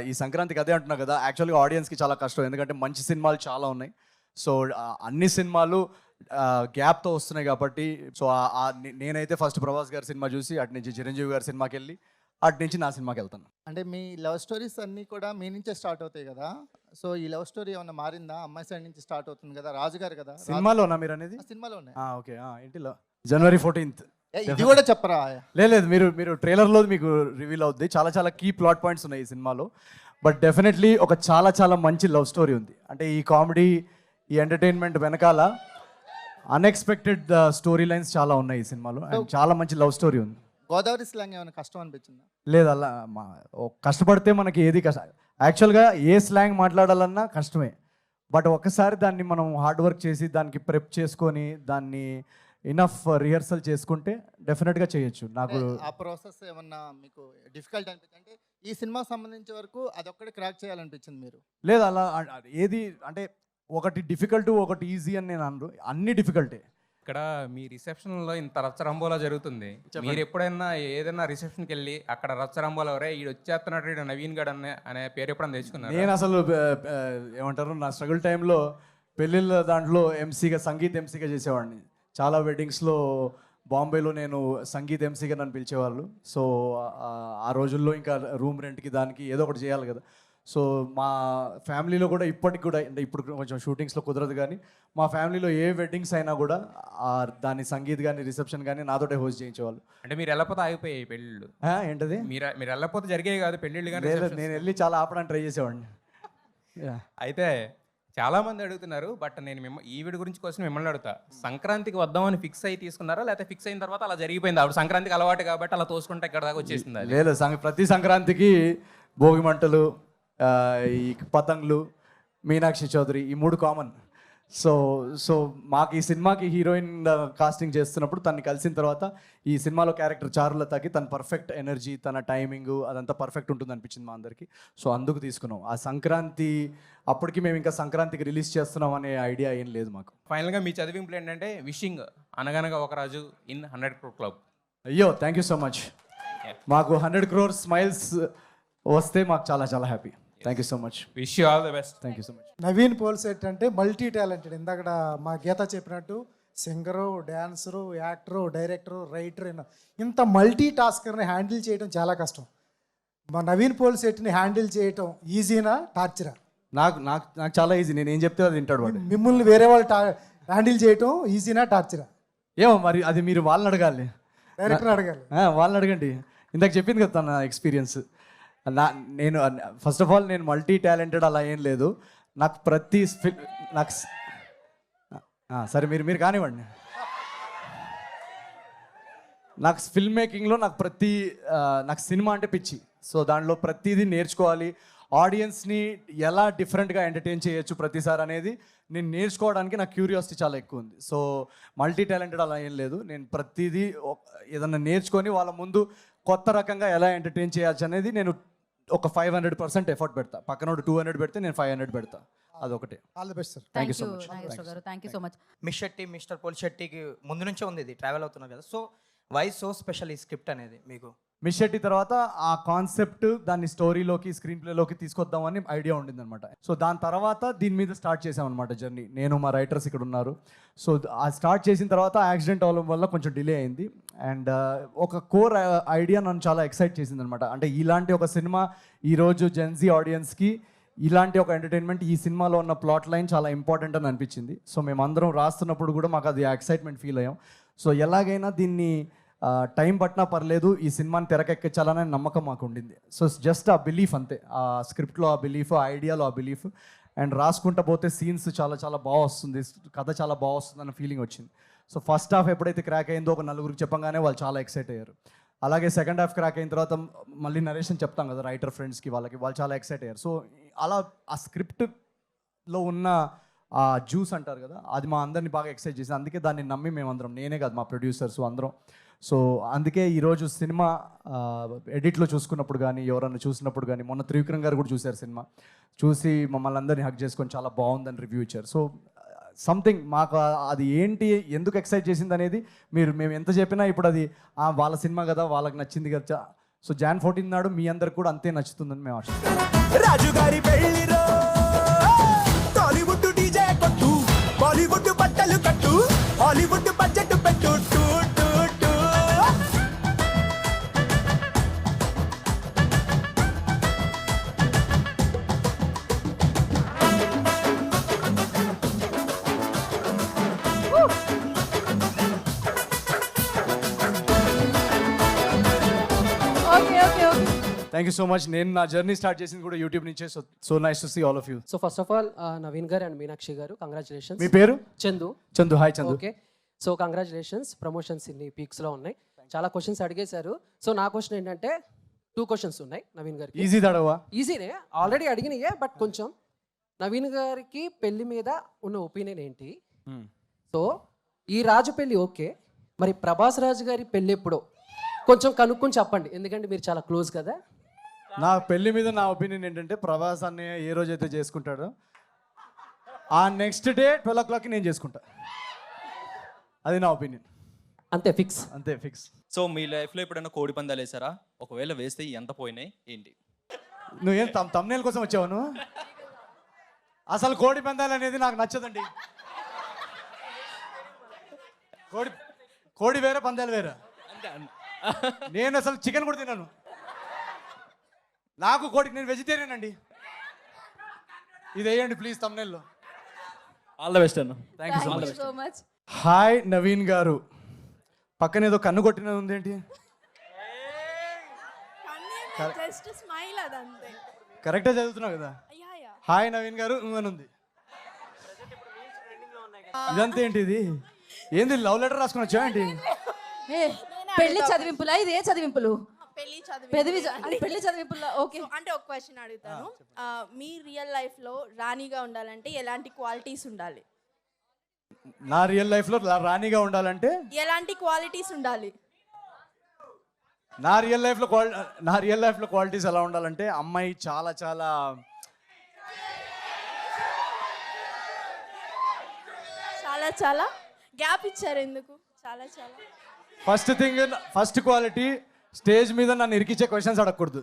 ఈ సంక్రాంతికి అదే అంటున్నా కదా, యాక్చువల్గా ఆడియన్స్కి చాలా కష్టం, ఎందుకంటే మంచి సినిమాలు చాలా ఉన్నాయి. సో అన్ని సినిమాలు గ్యాప్తో వస్తున్నాయి కాబట్టి, సో నేనైతే ఫస్ట్ ప్రభాస్ గారి సినిమా చూసి అటు నుంచి చిరంజీవి గారి సినిమాకి వెళ్ళి అటు నుంచి నా సినిమాకి వెళ్తాను. అంటే మీ లవ్ స్టోరీస్ అన్నీ కూడా మీ నుంచే స్టార్ట్ అవుతాయి కదా. సో ఈ లవ్ స్టోరీ ఏమన్నా మారిందా? అమ్మాయి సైడ్ నుంచి స్టార్ట్ అవుతుంది కదా, రాజుగారు కదా. సినిమాలోనా మీరు అనేది? సినిమాలోనే. ఓకే. ఏంటిలో January 14th. ఇది కూడా చెప్పరా? లేదు, మీరు ట్రైలర్లో మీకు రివీల్ అవుద్ది. చాలా చాలా కీ ప్లాట్ పాయింట్స్ ఉన్నాయి ఈ సినిమాలో. బట్ డెఫినెట్లీ ఒక చాలా చాలా మంచి లవ్ స్టోరీ ఉంది. అంటే ఈ కామెడీ, ఈ ఎంటర్టైన్మెంట్ వెనకాల అన్ఎక్స్పెక్టెడ్ స్టోరీ లైన్స్ చాలా ఉన్నాయి ఈ సినిమాలో. అండ్ చాలా మంచి లవ్ స్టోరీ ఉంది. గోదావరి స్లాంగ్ ఏమైనా కష్టం అనిపించిందా? లేదు, అలా కష్టపడితే మనకి ఏది కష్టం. యాక్చువల్గా ఏ స్లాంగ్ మాట్లాడాలన్నా కష్టమే. బట్ ఒకసారి దాన్ని మనం హార్డ్ వర్క్ చేసి దానికి ప్రెప్ చేసుకొని దాన్ని ఇనఫ్ రిహర్సల్ చేసుకుంటే డెఫినెట్గా చేయొచ్చు. నాకు ఆ ప్రాసెస్ ఏమన్నా మీకు డిఫికల్ట్ అనిపించింది? అంటే ఈ సినిమాకి సంబంధించి వరకు అదొక్కటి క్రాక్ చేయాలనిపించింది మీరు? లేదు, అలా ఏది అంటే ఒకటి డిఫికల్ట్ ఒకటి ఈజీ అని నేను అనరు, అన్ని డిఫికల్టే. ఇక్కడ మీ రిసెప్షన్లో ఇంత రచ్చరంబోలా జరుగుతుంది. మీరు ఎప్పుడైనా ఏదైనా రిసెప్షన్కి వెళ్ళి అక్కడ రచ్చరంబోలా ఎవరే ఈడు వచ్చేస్తున్నట్టు నవీన్ గడ్ అనే పేరు ఎప్పుడైనా తెచ్చుకున్నారు? నేను అసలు ఏమంటారు, నా స్ట్రగుల్ టైంలో పెళ్ళిళ్ళ దాంట్లో సంగీత్ ఎంసీగా చేసేవాడిని. చాలా వెడ్డింగ్స్లో బాంబేలో నేను సంగీత్ ఎంసీగా నన్ను పిలిచేవాళ్ళు. సో ఆ రోజుల్లో ఇంకా రూమ్ రెంట్కి దానికి ఏదో ఒకటి చేయాలి కదా. సో మా ఫ్యామిలీలో కూడా ఇప్పటికి కూడా, అంటే ఇప్పుడు కొంచెం షూటింగ్స్లో కుదరదు కానీ మా ఫ్యామిలీలో ఏ వెడ్డింగ్స్ అయినా కూడా దాని సంగీత్ కానీ రిసెప్షన్ కానీ నాతోటే హోస్ట్ చేయించేవాళ్ళు. అంటే మీరు వెళ్ళకపోతే ఆగిపోయాయి పెళ్ళిళ్ళు? ఏంటది? మీరు వెళ్ళకపోతే జరిగేవి కాదు పెళ్ళిళ్ళు కానీ? నేను వెళ్ళి చాలా ఆపడానికి ట్రై చేసేవాడిని. అయితే చాలా మంది అడుగుతున్నారు, బట్ నేను ఈవిడ కోసం మిమ్మల్ని అడుగుతా. సంక్రాంతికి వద్దామని ఫిక్స్ అయ్యి తీసుకున్నారా, లేకపోతే ఫిక్స్ అయిన తర్వాత అలా జరిగిపోయింది? ఆవిడ సంక్రాంతికి అలవాటు కాబట్టి అలా తోసుకుంటే ఇక్కడ దాకా వచ్చేసింది? లేదు, ప్రతి సంక్రాంతికి భోగి మంటలు, ఈ పతంగులు, మీనాక్షి చౌదరి, ఈ 3 కామన్. సో మాకు ఈ సినిమాకి హీరోయిన్ కాస్టింగ్ చేస్తున్నప్పుడు తను కలిసిన తర్వాత ఈ సినిమాలో క్యారెక్టర్ చారులతకి తన పర్ఫెక్ట్ ఎనర్జీ, తన టైమింగ్ అదంతా పర్ఫెక్ట్ ఉంటుంది అనిపించింది మా అందరికీ. సో అందుకు తీసుకున్నాం. ఆ సంక్రాంతి అప్పటికి మేము ఇంకా సంక్రాంతికి రిలీజ్ చేస్తున్నాం అనే ఐడియా ఏం లేదు మాకు. ఫైనల్గా మీ చదివింపులు ఏంటంటే wishing Anaganaga Oka Raju in 100 crore club. అయ్యో, థ్యాంక్ యూ సో మచ్. మాకు 100 crore స్మైల్స్ వస్తే మాకు చాలా చాలా happy. Thank you so much. Wish you all the best. Thank you so much. Naveen Polishetty అంటే మల్టీ టాలెంటెడ్. ఇందాక మా గీత చెప్పినట్టు singer, dancer, actor, director, writer, ఇంత మల్టీ టాస్కర్ని హ్యాండిల్ చేయడం చాలా కష్టం. మా నవీన్ పోల్సెట్ని హ్యాండిల్ చేయటం ఈజీనా టార్చరా? నాకు నాకు నాకు చాలా ఈజీ. నేను ఏం చెప్తే అది వింటాడు వాడు. మిమ్మల్ని వేరే వాళ్ళు హ్యాండిల్ చేయటం ఈజీనా టార్చరా? ఏమో మరి అది మీరు వాళ్ళని అడగాలి, డైరెక్టర్ అడగాలి. వాళ్ళని అడగండి. ఇందాక చెప్పింది కదా నా ఎక్స్పీరియన్స్. నేను ఫస్ట్ ఆఫ్ ఆల్ నేను మల్టీ టాలెంటెడ్ అలా ఏం లేదు. నాకు ప్రతి నాకు సరే మీరు కానివ్వండి. నాకు ఫిల్మ్ మేకింగ్లో నాకు సినిమా అంటే పిచ్చి. సో దాంట్లో ప్రతిదీ నేర్చుకోవాలి. ఆడియన్స్ని ఎలా డిఫరెంట్గా ఎంటర్టైన్ చేయొచ్చు ప్రతిసారి అనేది నేను నేర్చుకోవడానికి నాకు క్యూరియాసిటీ చాలా ఎక్కువ ఉంది. సో మల్టీ టాలెంటెడ్ అలా ఏం లేదు. నేను ప్రతిదీ ఏదన్నా నేర్చుకొని వాళ్ళ ముందు కొత్త రకంగా ఎలా ఎంటర్టైన్ చేయొచ్చు అనేది నేను ఒక 500% ఎఫర్ట్ పెడతా. పక్కనోడు 200 పెడితే నేను 500 పెడతా. అదొకటే. All the best sir. Thank you so much. Thank you so much. Mister పోల్శెట్టికి ముందు నుంచే ఉంది, ఇది ట్రావెల్ అవుతున్నారు కదా. సో వై సో స్పెషల్ ఈ స్క్రిప్ట్ అనేది మీకు? మిస్ శెట్టి తర్వాత ఆ కాన్సెప్ట్ దాన్ని స్టోరీలోకి స్క్రీన్ ప్లేలోకి తీసుకొద్దామని ఐడియా ఉండింది అనమాట. సో దాని తర్వాత దీని మీద స్టార్ట్ చేసామన్నమాట జర్నీ. నేను మా రైటర్స్ ఇక్కడ ఉన్నారు. సో ఆ స్టార్ట్ చేసిన తర్వాత యాక్సిడెంట్ అవ్వడం వల్ల కొంచెం డిలే అయింది. అండ్ ఒక కోర్ ఐడియా నన్ను చాలా ఎక్సైట్ చేసింది అనమాట. అంటే ఇలాంటి ఒక సినిమా ఈరోజు జెన్జీ ఆడియన్స్కి ఇలాంటి ఒక ఎంటర్టైన్మెంట్ ఈ సినిమాలో ఉన్న ప్లాట్ లైన్ చాలా ఇంపార్టెంట్ అని అనిపించింది. సో మేమందరం రాస్తున్నప్పుడు కూడా మాకు అది ఎక్సైట్మెంట్ ఫీల్ అయ్యాం. సో ఎలాగైనా దీన్ని టైం పట్టినా పర్లేదు ఈ సినిమాని తెరకెక్కించాలనే నమ్మకం మాకు ఉండింది. సో జస్ట్ ఆ బిలీఫ్ అంతే. ఆ స్క్రిప్ట్లో ఆ బిలీఫ్, ఆ ఐడియాలో ఆ బిలీఫ్. అండ్ రాసుకుంటా పోతే సీన్స్ చాలా చాలా బాగా వస్తుంది, కథ చాలా బాగా వస్తుంది అన్న ఫీలింగ్ వచ్చింది. సో ఫస్ట్ హాఫ్ ఎప్పుడైతే క్రాక్ అయిందో ఒక నలుగురికి చెప్పగానే వాళ్ళు చాలా ఎక్సైట్ అయ్యారు. అలాగే సెకండ్ హాఫ్ క్రాక్ అయిన తర్వాత మళ్ళీ నరేషన్ చెప్తాం కదా రైటర్ ఫ్రెండ్స్కి, వాళ్ళు చాలా ఎక్సైట్ అయ్యారు. సో అలా ఆ స్క్రిప్ట్లో ఉన్న ఆ జ్యూస్ అంటారు కదా, అది మా అందరినీ బాగా ఎక్సైట్ చేసింది. అందుకే దాన్ని నమ్మి మేమందరం, నేనే కాదు మా ప్రొడ్యూసర్స్ అందరం. సో అందుకే ఈరోజు సినిమా ఎడిట్లో చూసుకున్నప్పుడు కానీ ఎవరన్నా చూసినప్పుడు కానీ, మొన్న త్రివిక్రమ్ గారు కూడా చూశారు సినిమా, చూసి మమ్మల్ని అందరినీ హక్ చేసుకొని చాలా బాగుందని రివ్యూ ఇచ్చారు. సో సంథింగ్ మాకు అది ఏంటి ఎందుకు ఎక్సైట్ చేసింది అనేది మేము ఎంత చెప్పినా ఇప్పుడు అది వాళ్ళ సినిమా కదా, వాళ్ళకి నచ్చింది కదా. సో Jan 14 నాడు మీ అందరికి కూడా అంతే నచ్చుతుందని మేము ఆశిస్తాం. రాజుగారి పెళ్లిరో, టాలీవుడ్ డీజే కొట్టు, బాలీవుడ్ బట్టలు కట్టు, హాలీవుడ్ బడ్జెట్ పెట్టు, two two two. Thank you so much. నేను నా జర్నీ స్టార్ట్ చేసింది కూడా యూట్యూబ్ నుంచే. So nice to see all of you. So first of all Naveen garu and Meenakshi garu congratulations. మీ పేరు? Chandu. Chandu. Hi Chandu. Okay, so congratulations. Promotions ఇన్ని పీక్స్లో ఉన్నాయి. చాలా క్వశ్చన్స్ అడిగేశారు. సో నా క్వశ్చన్ ఏంటంటే 2 questions ఉన్నాయి నవీన్ గారికి. ఈజీ దడవా? ఈజీనే, ఆల్రెడీ అడిగినాయే, బట్ కొంచెం నవీన్ గారికి పెళ్లి మీద ఉన్న ఒపీనియన్ ఏంటి? సో ఈ రాజు పెళ్లి ఓకే, మరి ప్రభాస్ రాజు గారి పెళ్లి ఎప్పుడో కొంచెం కనుక్కొని చెప్పండి, ఎందుకంటే మీరు చాలా క్లోజ్ కదా. నా పెళ్లి మీద నా ఒపీనియన్ ఏంటంటే, ప్రభాస్ అన్నయ్య ఏ రోజైతే చేసుకుంటాడో ఆ నెక్స్ట్ డే 12 o'clockకి నేను చేసుకుంటా. అది నా ఒపీనియన్. అంతే, ఫిక్స్. అంతే, ఫిక్స్. సో మీ లైఫ్లో ఎప్పుడైనా కోడి పందాలు వేసారా? ఒకవేళ వేస్తే ఎంత పోయినాయి ఏంటి? నువ్వేం తమ్నేల్ కోసం వచ్చావు నువ్వు? అసలు కోడి పందాలు అనేది నాకు నచ్చదండి. కోడి వేరే, పందాలు వేరే. నేను అసలు చికెన్ కూడా తిన్నాను. నాకు కోడికి, నేను వెజిటేరియన్ అండి. ఇది వేయండి ప్లీజ్ తమ్నేల్లో. ఆల్ ద బెస్ట్ అన్న. Thank you so much. Hi Naveen గారు. పక్కన ఏదో కన్ను కొట్టినది ఉంది ఏంటి? కరెక్టే చదువుతున్నావు కదా. హాయ్ నవీన్ గారు అని ఉంది. ఇదంతా ఏంటి? ఇది ఏంది? లవ్ లెటర్ రాసుకుని వచ్చా ఏంటి? పెళ్లి చదివింపులా? ఇది ఏ చదివింపులు? పెళ్లి చదివింపులా? ఓకే. అంటే ఒక క్వశ్చన్ అడుగుతాను. మీ రియల్ లైఫ్ లో రాణిగా ఉండాలంటే ఎలాంటి క్వాలిటీస్ ఉండాలి? నా రియల్ లైఫ్ లో రాణిగా ఉండాలంటే ఎలాంటి క్వాలిటీస్ ఉండాలి? నా రియల్ లైఫ్ లో క్వాలిటీస్ ఎలా ఉండాలంటే, అమ్మాయి చాలా చాలా చాలా చాలా గ్యాప్ ఇచ్చారు ఎందుకు? చాలా చాలా ఫస్ట్ క్వాలిటీ స్టేజ్ మీద నన్ను ఇరికిచ్చే క్వశ్చన్స్ అడగకూడదు.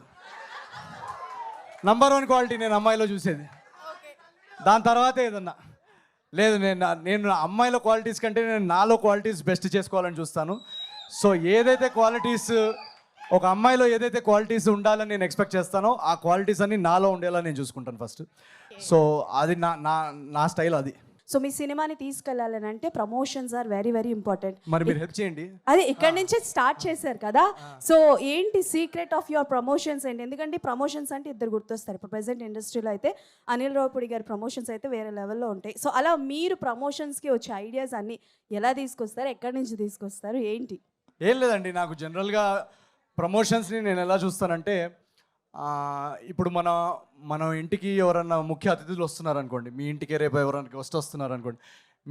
నంబర్ 1 క్వాలిటీ నేను అమ్మాయిలో చూసేది. దాని తర్వాత ఏదన్నా లేదు, నేను అమ్మాయిల క్వాలిటీస్ కంటే నేను నాలో క్వాలిటీస్ బెస్ట్ చేసుకోవాలని చూస్తాను. సో ఏదైతే క్వాలిటీస్ ఒక అమ్మాయిలో ఏదైతే క్వాలిటీస్ ఉండాలని నేను ఎక్స్పెక్ట్ చేస్తానో ఆ క్వాలిటీస్ అన్ని నాలో ఉండేలా నేను చూసుకుంటాను ఫస్ట్. సో అది నా స్టైల్ అది. సో మీ సినిమాని తీసుకెళ్ళాలని అంటే promotions are very very important. మరి మీరు హెల్ప్ చేయండి. అదే ఇక్కడ నుంచే స్టార్ట్ చేశారు కదా, సో ఏంటి సీక్రెట్ ఆఫ్ యువర్ ప్రమోషన్స్ ఏంటి? ఎందుకంటే ప్రమోషన్స్ అంటే ఇద్దరు గుర్తొస్తారు. ఇప్పుడు ప్రెసెంట్ ఇండస్ట్రీలో అయితే అనిల్ రావుపూడి గారి ప్రమోషన్స్ అయితే వేరే లెవెల్లో ఉంటాయి. సో అలా మీరు ప్రమోషన్స్కి వచ్చే ఐడియాస్ అన్నీ ఎలా తీసుకొస్తారు, ఎక్కడి నుంచి తీసుకొస్తారు, ఏంటి? ఏం లేదండి, నాకు జనరల్గా ప్రమోషన్స్ని నేను ఎలా చూస్తానంటే, ఇప్పుడు మన ఇంటికి ఎవరన్నా ముఖ్య అతిథులు వస్తున్నారు అనుకోండి, మీ ఇంటికి రేపు ఎవరైనా గెస్ట్ వస్తున్నారు అనుకోండి,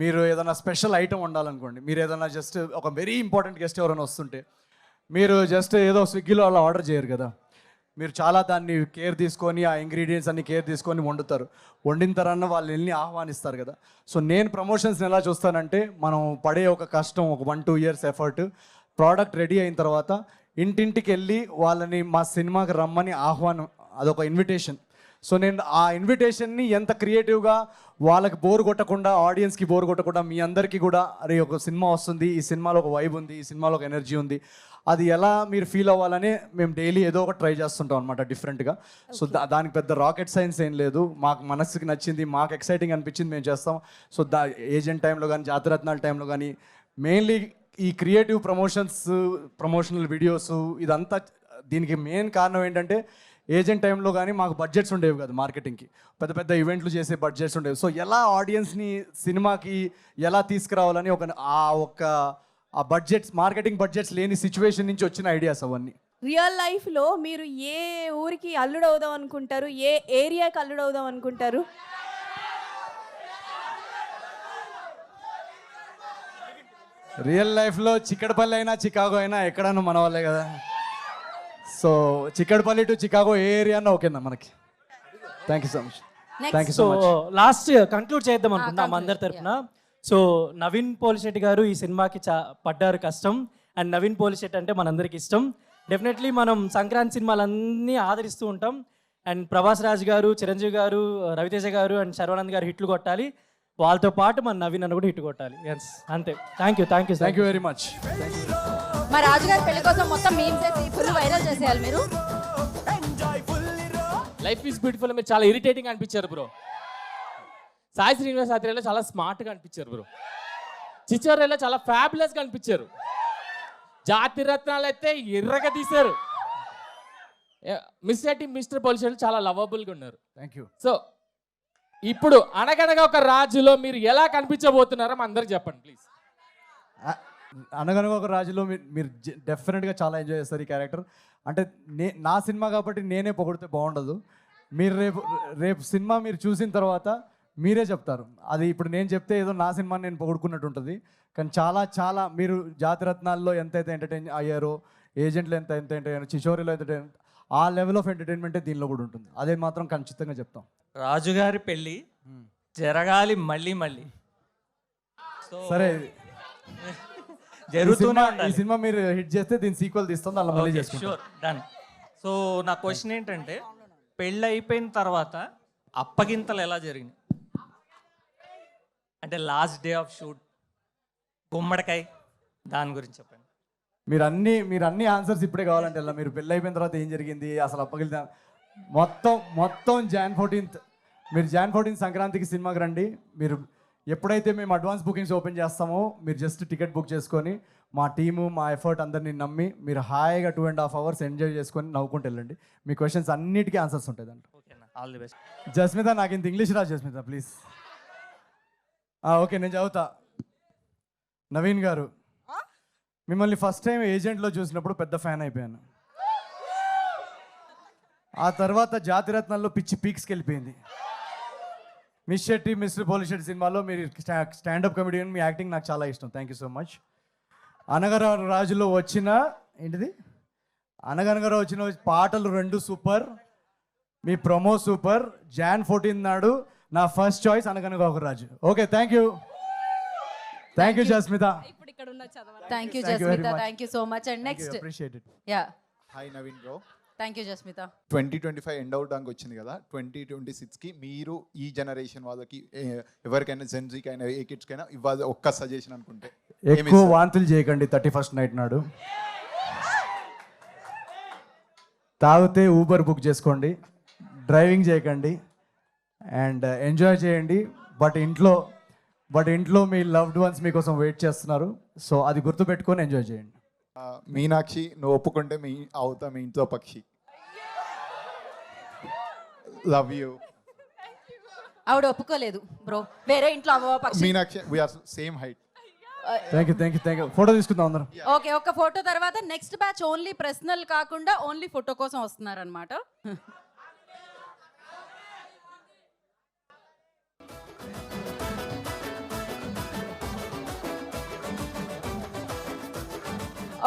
మీరు ఏదైనా స్పెషల్ ఐటమ్ ఉండాలనుకోండి, మీరు ఏదైనా జస్ట్ ఒక వెరీ ఇంపార్టెంట్ గెస్ట్ ఎవరైనా వస్తుంటే మీరు జస్ట్ ఏదో స్విగ్గీలో అలా ఆర్డర్ చేయరు కదా, మీరు చాలా దాన్ని కేర్ తీసుకొని ఆ ఇంగ్రీడియంట్స్ అన్ని కేర్ తీసుకొని వండుతారు. వండిన తర్వాత వాళ్ళు వెళ్ళి ఆహ్వానిస్తారు కదా. సో నేను ప్రమోషన్స్ని ఎలా చూస్తానంటే, మనం పడే ఒక కష్టం, ఒక 1-2 years ఎఫర్ట్, ప్రోడక్ట్ రెడీ అయిన తర్వాత ఇంటింటికి వెళ్ళి వాళ్ళని మా సినిమాకి రమ్మని ఆహ్వానం, అదొక ఇన్విటేషన్. సో నేను ఆ ఇన్విటేషన్ని ఎంత క్రియేటివ్గా వాళ్ళకి బోర్ కొట్టకుండా, ఆడియన్స్కి బోర్ కొట్టకుండా, మీ అందరికీ కూడా అరే ఒక సినిమా వస్తుంది, ఈ సినిమాలో ఒక వైబ్ ఉంది, ఈ సినిమాలో ఒక ఎనర్జీ ఉంది, అది ఎలా మీరు ఫీల్ అవ్వాలని మేము డైలీ ఏదో ఒకటి ట్రై చేస్తుంటాం అనమాట డిఫరెంట్గా. సో దానికి పెద్ద రాకెట్ సైన్స్ ఏం లేదు, మాకు మనసుకి నచ్చింది, మాకు ఎక్సైటింగ్ అనిపించింది మేము చేస్తాం. సో ఏజెంట్ టైంలో కానీ, జాతిరత్నాల టైంలో కానీ, మెయిన్లీ ఈ క్రియేటివ్ ప్రమోషనల్ వీడియోస్ ఇదంతా దీనికి మెయిన్ కారణం ఏంటంటే, ఏజెంట్ టైంలో కానీ మాకు బడ్జెట్స్ ఉండేవి కదా మార్కెటింగ్కి, పెద్ద పెద్ద ఈవెంట్లు చేసే బడ్జెట్స్ ఉండేవి. సో ఎలా ఆడియన్స్ని సినిమాకి ఎలా తీసుకురావాలని ఆ బడ్జెట్స్, మార్కెటింగ్ బడ్జెట్స్ లేని సిచ్యువేషన్ నుంచి వచ్చిన ఐడియాస్ అవన్నీ. రియల్ లైఫ్లో మీరు ఏ ఊరికి అల్లుడవుదాం అనుకుంటారు, ఏ ఏరియాకి అల్లుడవుదాం అనుకుంటారు? రియల్ లైఫ్లో చిక్కడపల్లి అయినా చికాగో అయినా ఎక్కడన్నా మన వాళ్ళే కదా. సో చిక్కడపల్లి టు చికాగో ఏ ఏరియా అన్నా ఓకేనా మనకి. Thank you so much. Thank you so much. Last conclude చేద్దాం అనుకుంటున్నాం అందరి తరపున. సో నవీన్ పోలిశెట్టి గారు ఈ సినిమాకి పడ్డారు కష్టం, అండ్ నవీన్ పోలిశెట్టి అంటే మనందరికి ఇష్టం. డెఫినెట్లీ మనం సంక్రాంతి సినిమాలన్నీ ఆదరిస్తూ ఉంటాం. అండ్ ప్రభాస్ రాజ్ గారు, చిరంజీవి గారు, రవితేజ గారు అండ్ శర్వానంద్ గారు హిట్లు కొట్టాలి, వాళ్ళతో పాటు మన నవీన్ అన్న కూడా హిట్ కొట్టాలి. ఎస్ అంతే. Thank you very much. మా రాజుగారి పెళ్లి కోసం మొత్తం మీమ్స్ చేసి ఫుల్ వైరల్ చేసేయాలి మీరు. లైఫ్ ఈజ్ బ్యూటిఫుల్ మీరు చాలా ఇరిటేటింగ్ అనిపించారు బ్రో. సాయి శ్రీనివాస్ ఆత్రేయలో చాలా స్మార్ట్గా అనిపించారు బ్రో. చిచ్చోరేలో చాలా ఫ్యాబులస్గా అనిపించారు. జాతిరత్నాలు అయితే ఎర్రగా తీశారు. మిస్టర్ పోలిషెట్టి చాలా లవబుల్గా ఉన్నారు. Thank you. సో ఇప్పుడు అనగనగా ఒక రాజులో మీరు ఎలా కనిపించబోతున్నారో అందరికి చెప్పండి ప్లీజ్. అనగనగా ఒక రాజులో మీరు డెఫినెట్గా చాలా ఎంజాయ్ చేస్తారు ఈ క్యారెక్టర్. అంటే నా సినిమా కాబట్టి నేనే పొగిడితే బాగుండదు. మీరు రేపు సినిమా మీరు చూసిన తర్వాత మీరే చెప్తారు. అది ఇప్పుడు నేను చెప్తే ఏదో నా సినిమాని నేను పొగుడుకున్నట్టు ఉంటుంది, కానీ చాలా చాలా మీరు జాతిరత్నాల్లో ఎంతైతే ఎంటర్టైన్ అయ్యారో, ఏజెంట్లు ఎంత ఎంటర్టైన్, చిచోరిలో ఎంటర్టైన్, ఆ లెవెల్ ఆఫ్ ఎంటర్టైన్మెంటే దీనిలో కూడా ఉంటుంది. అదే మాత్రం ఖచ్చితంగా చెప్తాం. రాజుగారి పెళ్ళి జరగాలి మళ్ళీ మళ్ళీ. సరే జరుగుతూనే ఈ సినిమా మీరు హిట్ చేస్తే దీని సీక్వెల్ తీస్తాం, అలా మళ్ళీ చేసుకుంటాం. Sure, done. సో నా క్వశ్చన్ ఏంటంటే, పెళ్ళి అయిపోయిన తర్వాత అప్పగింతలు ఎలా జరిగినాయి? అంటే లాస్ట్ డే ఆఫ్ షూట్, గుమ్మడికాయ, దాని గురించి చెప్పండి. మీరు అన్ని ఆన్సర్స్ ఇప్పుడే కావాలంటే ఎలా, మీరు పెళ్ళి అయిపోయిన తర్వాత ఏం జరిగింది, అసలు అప్పగిలితే మొత్తం Jan 14th, మీరు Jan 14th సంక్రాంతికి సినిమాకి రండి. మీరు ఎప్పుడైతే మేము అడ్వాన్స్ బుకింగ్స్ ఓపెన్ చేస్తామో మీరు జస్ట్ టికెట్ బుక్ చేసుకొని మా టీము, మా ఎఫర్ట్ అందరినీ నమ్మి మీరు హాయిగా 2.5 hours ఎంజాయ్ చేసుకొని నవ్వుకుంటూ వెళ్ళండి. మీ క్వశ్చన్స్ అన్నిటికీ ఆన్సర్స్ ఉంటాయి దాంట్లో. All the best. జస్మిత, నాకు ఇంత ఇంగ్లీష్ రా జస్మిత ప్లీజ్. ఓకే నేను చదువుతా. నవీన్ గారు, మిమ్మల్ని ఫస్ట్ టైం ఏజెంట్లో చూసినప్పుడు పెద్ద ఫ్యాన్ అయిపోయాను. ఆ తర్వాత జాతిరత్నాల్లో పిచ్చి పీక్స్కి వెళ్ళిపోయింది. మిస్ శెట్టి, మిస్టర్ పోలిశెట్టి సినిమాలో మీరు స్టాండప్ కమెడియన్, మీ యాక్టింగ్ నాకు చాలా ఇష్టం. Thank you so much. అనగనగా రాజులో వచ్చిన అనగనగా వచ్చిన పాటలు 2 సూపర్, మీ ప్రొమో సూపర్. Jan 14 నాడు నా first choice Anaganaga Oka Raju. Okay thank you Jasmitha. Thank you Jasmitha, thank you so much. And next appreciate it. Yeah hi Naveen bro. Thank you Jasmitha. 2025 end అవడానికి వచ్చింది కదా, 2026కి మీరు ఈ జనరేషన్ వాళ్ళకి ఎవరికైనా జెన్జీకైనా ఏ కిడ్స్కైనా ఇవ్వాలి ఒక్క సజెషన్ అనుకుంటే ఎక్కువ వాంతులు చేయకండి 31st నైట్ నాడు. తాగితే ఊబర్ బుక్ చేసుకోండి, డ్రైవింగ్ చేయకండి అండ్ ఎంజాయ్ చేయండి. బట్ ఇంట్లో మీ లవ్డ్ వన్స్ మీకోసం వెయిట్ చేస్తున్నారు. సో అది గుర్తుపెట్టుకొని ఎంజాయ్ చేయండి. మీనాక్షి, నువ్వు ఒప్పుకుంటే మీ ఇంట్లో పక్షి. Love you. ఆవిడ ఒప్పుకోలేదు బ్రో, వేరే ఇంట్లో పక్షి. Meenakshi, we're same height. Thank you. Photo తీసుకుందాం అందరం. ఓకే, ఒక ఫోటో తర్వాత నెక్స్ట్ బ్యాచ్ ఓన్లీ పర్సనల్ కాకుండా ఓన్లీ ఫోటో కోసం వస్తున్నారనమాట.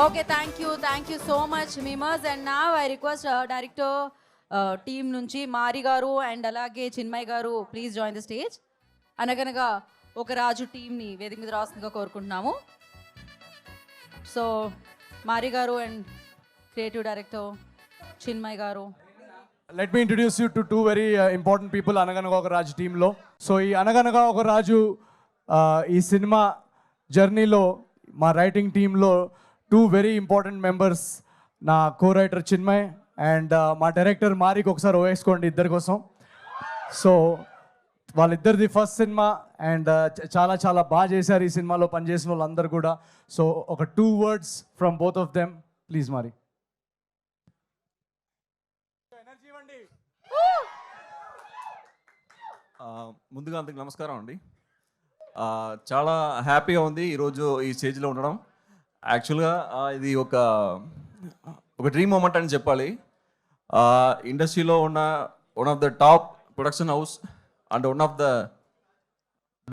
Okay, thank you so much memers. And నా ఐ రిక్వెస్ట్ డైరెక్టర్ టీమ్ నుంచి మారి గారు అండ్ అలాగే చిన్మయ్ గారు ప్లీజ్ జాయిన్ ద స్టేజ్. అనగనగా ఒక రాజు టీంని వేదిక మీద రాస్తుందిగా కోరుకుంటున్నాము. సో మారి garu and creative director Chinmay గారు. Let me introduce you to 2 very important people అనగనగా ఒక రాజు టీంలో. సో ఈ అనగనగా ఒక రాజు ఈ సినిమా జర్నీలో మా రైటింగ్ టీంలో 2 వెరీ ఇంపార్టెంట్ మెంబర్స్, నా కో రైటర్ చిన్మయ్ అండ్ మా డైరెక్టర్ మారికి ఒకసారి వేసుకోండి ఇద్దరి కోసం. సో వాళ్ళిద్దరిది ఫస్ట్ సినిమా అండ్ చాలా చాలా బాగా చేశారు ఈ సినిమాలో పనిచేసిన వాళ్ళందరూ కూడా. సో ఒక 2 words from both of them please మారి. ముందుగా అందరికి నమస్కారం అండి. చాలా హ్యాపీగా ఉంది ఈరోజు ఈ స్టేజ్లో ఉండడం. యాక్చువల్గా ఇది ఒక డ్రీమ్ మూమెంట్ అని చెప్పాలి. ఇండస్ట్రీలో ఉన్న one of the top production house and one of the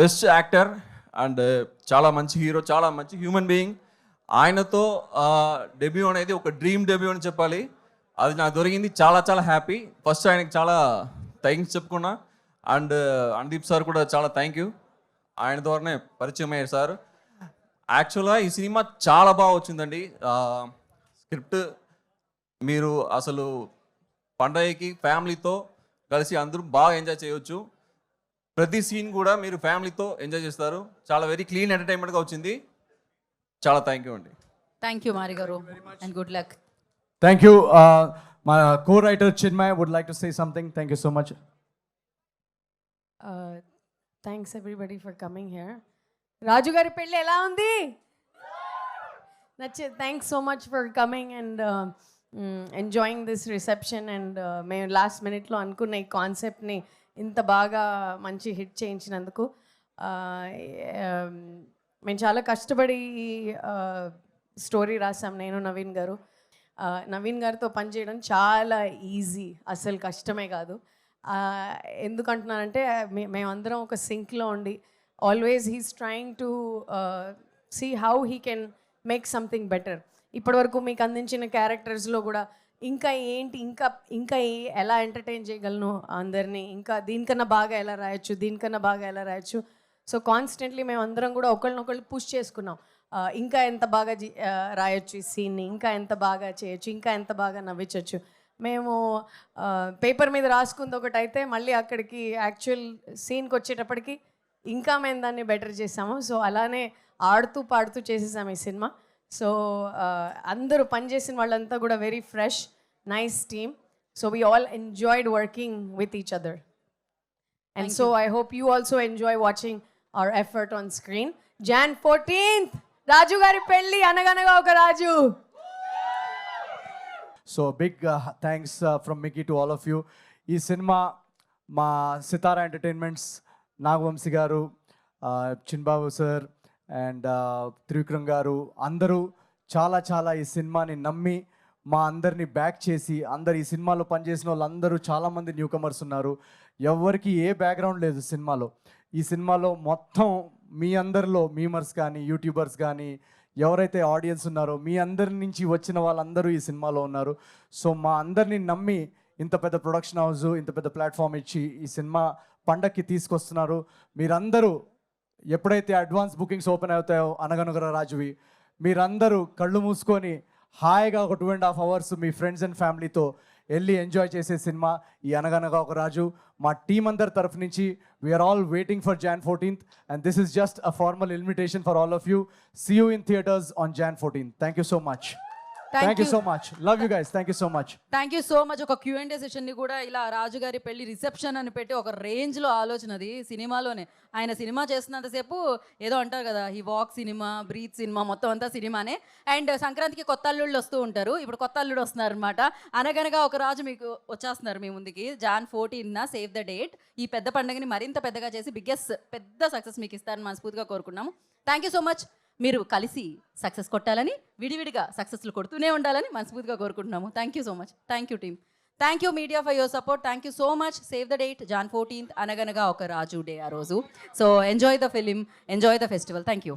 best actor and చాలా మంచి హీరో, చాలా మంచి హ్యూమన్ బీయింగ్. ఆయనతో డెబ్యూ అనేది ఒక డ్రీమ్ డెబ్యూ అని చెప్పాలి. అది నాకు దొరికింది. చాలా చాలా హ్యాపీ. ఫస్ట్ ఆయనకి చాలా థ్యాంక్స్ చెప్పుకున్నా. అండ్ అనుదీప్ సార్ కూడా చాలా థ్యాంక్ యూ. ఆయన ద్వారానే పరిచయం అయ్యారు సార్. యాక్చువల్గా ఈ సినిమా చాలా బాగా వచ్చిందండి. స్క్రిప్ట్ మీరు అసలు పండగకి ఫ్యామిలీతో కలిసి అందరూ బాగా ఎంజాయ్ చేయవచ్చు. ప్రతి సీన్ కూడా మీరు ఫ్యామిలీతో ఎంజాయ్ చేస్తారు. చాలా వెరీ క్లీన్ ఎంటర్టైన్మెంట్గా వచ్చింది. చాలా థ్యాంక్ యూ అండి. Thank you Mari garu and good luck. Thank you. మా co writer Chinmay would like to say something. Thank you so much. Thanks everybody for coming here. Raju గారి పెళ్ళి ఎలా ఉంది? Thanks so much for coming and enjoying this reception. And మేము last మినిట్లో అనుకున్న ఈ కాన్సెప్ట్ని ఇంత బాగా మంచి హిట్ చేయించినందుకు మేము చాలా కష్టపడి స్టోరీ రాసాం నేను నవీన్ గారు. నవీన్ గారితో పనిచేయడం చాలా ఈజీ, అసలు కష్టమే కాదు. ఎందుకంటున్నానంటే మేమందరం ఒక సింక్లో ఉండి always he's trying to see how he can make something better. ఇప్పటివరకు మీకు అందించిన క్యారెక్టర్స్లో కూడా ఇంకా ఏంటి, ఇంకా ఎలా ఎంటర్టైన్ చేయగలను అందరినీ, ఇంకా దీనికన్నా బాగా ఎలా రాయొచ్చు, దీనికన్నా బాగా ఎలా రాయొచ్చు. సో కాన్స్టెంట్లీ మేము అందరం కూడా ఒకళ్ళనొకళ్ళు పుష్ చేసుకున్నాం. ఇంకా ఎంత బాగా రాయొచ్చు ఈ సీన్ని, ఇంకా ఎంత బాగా చేయొచ్చు, ఇంకా ఎంత బాగా నవ్వించవచ్చు. మేము పేపర్ మీద రాసుకుంది ఒకటైతే మళ్ళీ అక్కడికి యాక్చువల్ సీన్కి వచ్చేటప్పటికి ఇంకా మేము దాన్ని బెటర్ చేసాము. సో అలానే ఆడుతూ పాడుతూ చేసేసాము ఈ సినిమా. సో అందరూ పనిచేసిన వాళ్ళంతా కూడా very fresh, nice team. So we all enjoyed working with each other. And so I hope you also enjoy watching our effort on screen. Jan 14th Raju గారి పెళ్ళి, Anaganaga Oka Raju. So big thanks from Mickey to all of you. ఈ సినిమా మా Sithara entertainments, Nagavamsi గారు, చిన్బాబు sir and Trivikram గారు అందరూ చాలా చాలా ఈ సినిమాని నమ్మి మా అందరినీ బ్యాక్ చేసి, అందరు ఈ సినిమాలో పనిచేసిన వాళ్ళందరూ చాలామంది న్యూ కమర్స్ ఉన్నారు. ఎవరికి ఏ బ్యాక్గ్రౌండ్ లేదు సినిమాలో. ఈ సినిమాలో మొత్తం మీ అందరిలో మీమర్స్ కానీ యూట్యూబర్స్ కానీ ఎవరైతే ఆడియన్స్ ఉన్నారో మీ అందరి నుంచి వచ్చిన వాళ్ళందరూ ఈ సినిమాలో ఉన్నారు. సో మా అందరినీ నమ్మి ఇంత పెద్ద ప్రొడక్షన్ హౌస్, ఇంత పెద్ద ప్లాట్ఫామ్ ఇచ్చి ఈ సినిమా పండక్కి తీసుకొస్తున్నారు. మీరందరూ ఎప్పుడైతే అడ్వాన్స్ బుకింగ్స్ ఓపెన్ అవుతాయో అనగనగర రాజువి, మీరందరూ కళ్ళు మూసుకొని హాయిగా ఒక 2.5 hours మీ ఫ్రెండ్స్ అండ్ ఫ్యామిలీతో వెళ్ళి ఎంజాయ్ చేసే సినిమా ఈ అనగనగా ఒక రాజు. మా టీం అందరి తరఫు నుంచి we're all waiting for Jan 14th and this is just a formal invitation for all of you. See you in theatres on Jan 14th. Thank you so much. Thank you so much. Love you guys. Thank you so much. Thank you so much. ఒక Q&A సెషన్ని కూడా ఇలా రాజుగారి పెళ్లి reception అని పెట్టి ఒక రేంజ్లో ఆలోచనది సినిమాలోనే. ఆయన సినిమా చేస్తున్నంతసేపు ఏదో అంటారు కదా, ఈ వాక్ సినిమా, బ్రీత్ సినిమా, మొత్తం అంతా సినిమానే. అండ్ సంక్రాంతికి కొత్త అల్లుళ్ళు వస్తూ ఉంటారు. ఇప్పుడు కొత్త అల్లుడు వస్తున్నారు అనమాట. అనగనగా ఒక రాజు మీకు వచ్చేస్తున్నారు మీ ముందుకి. Jan 14th save the date. ఈ పెద్ద పండుగని మరింత పెద్దగా చేసి బిగ్గెస్ట్ పెద్ద సక్సెస్ మీకు ఇస్తారని మనస్ఫూర్తిగా కోరుకున్నాము. Thank you so much. మీరు కలిసి సక్సెస్ కొట్టాలని, విడివిడిగా సక్సెస్లు కొడుతూనే ఉండాలని మనస్ఫూర్తిగా కోరుకుంటున్నాము. Thank you so much. Thank you team. Thank you media for your support. Thank you so much. Save the date Jan 14th అనగనగా ఒక రాజు డే ఆ రోజు. So enjoy the film, enjoy the festival. Thank you.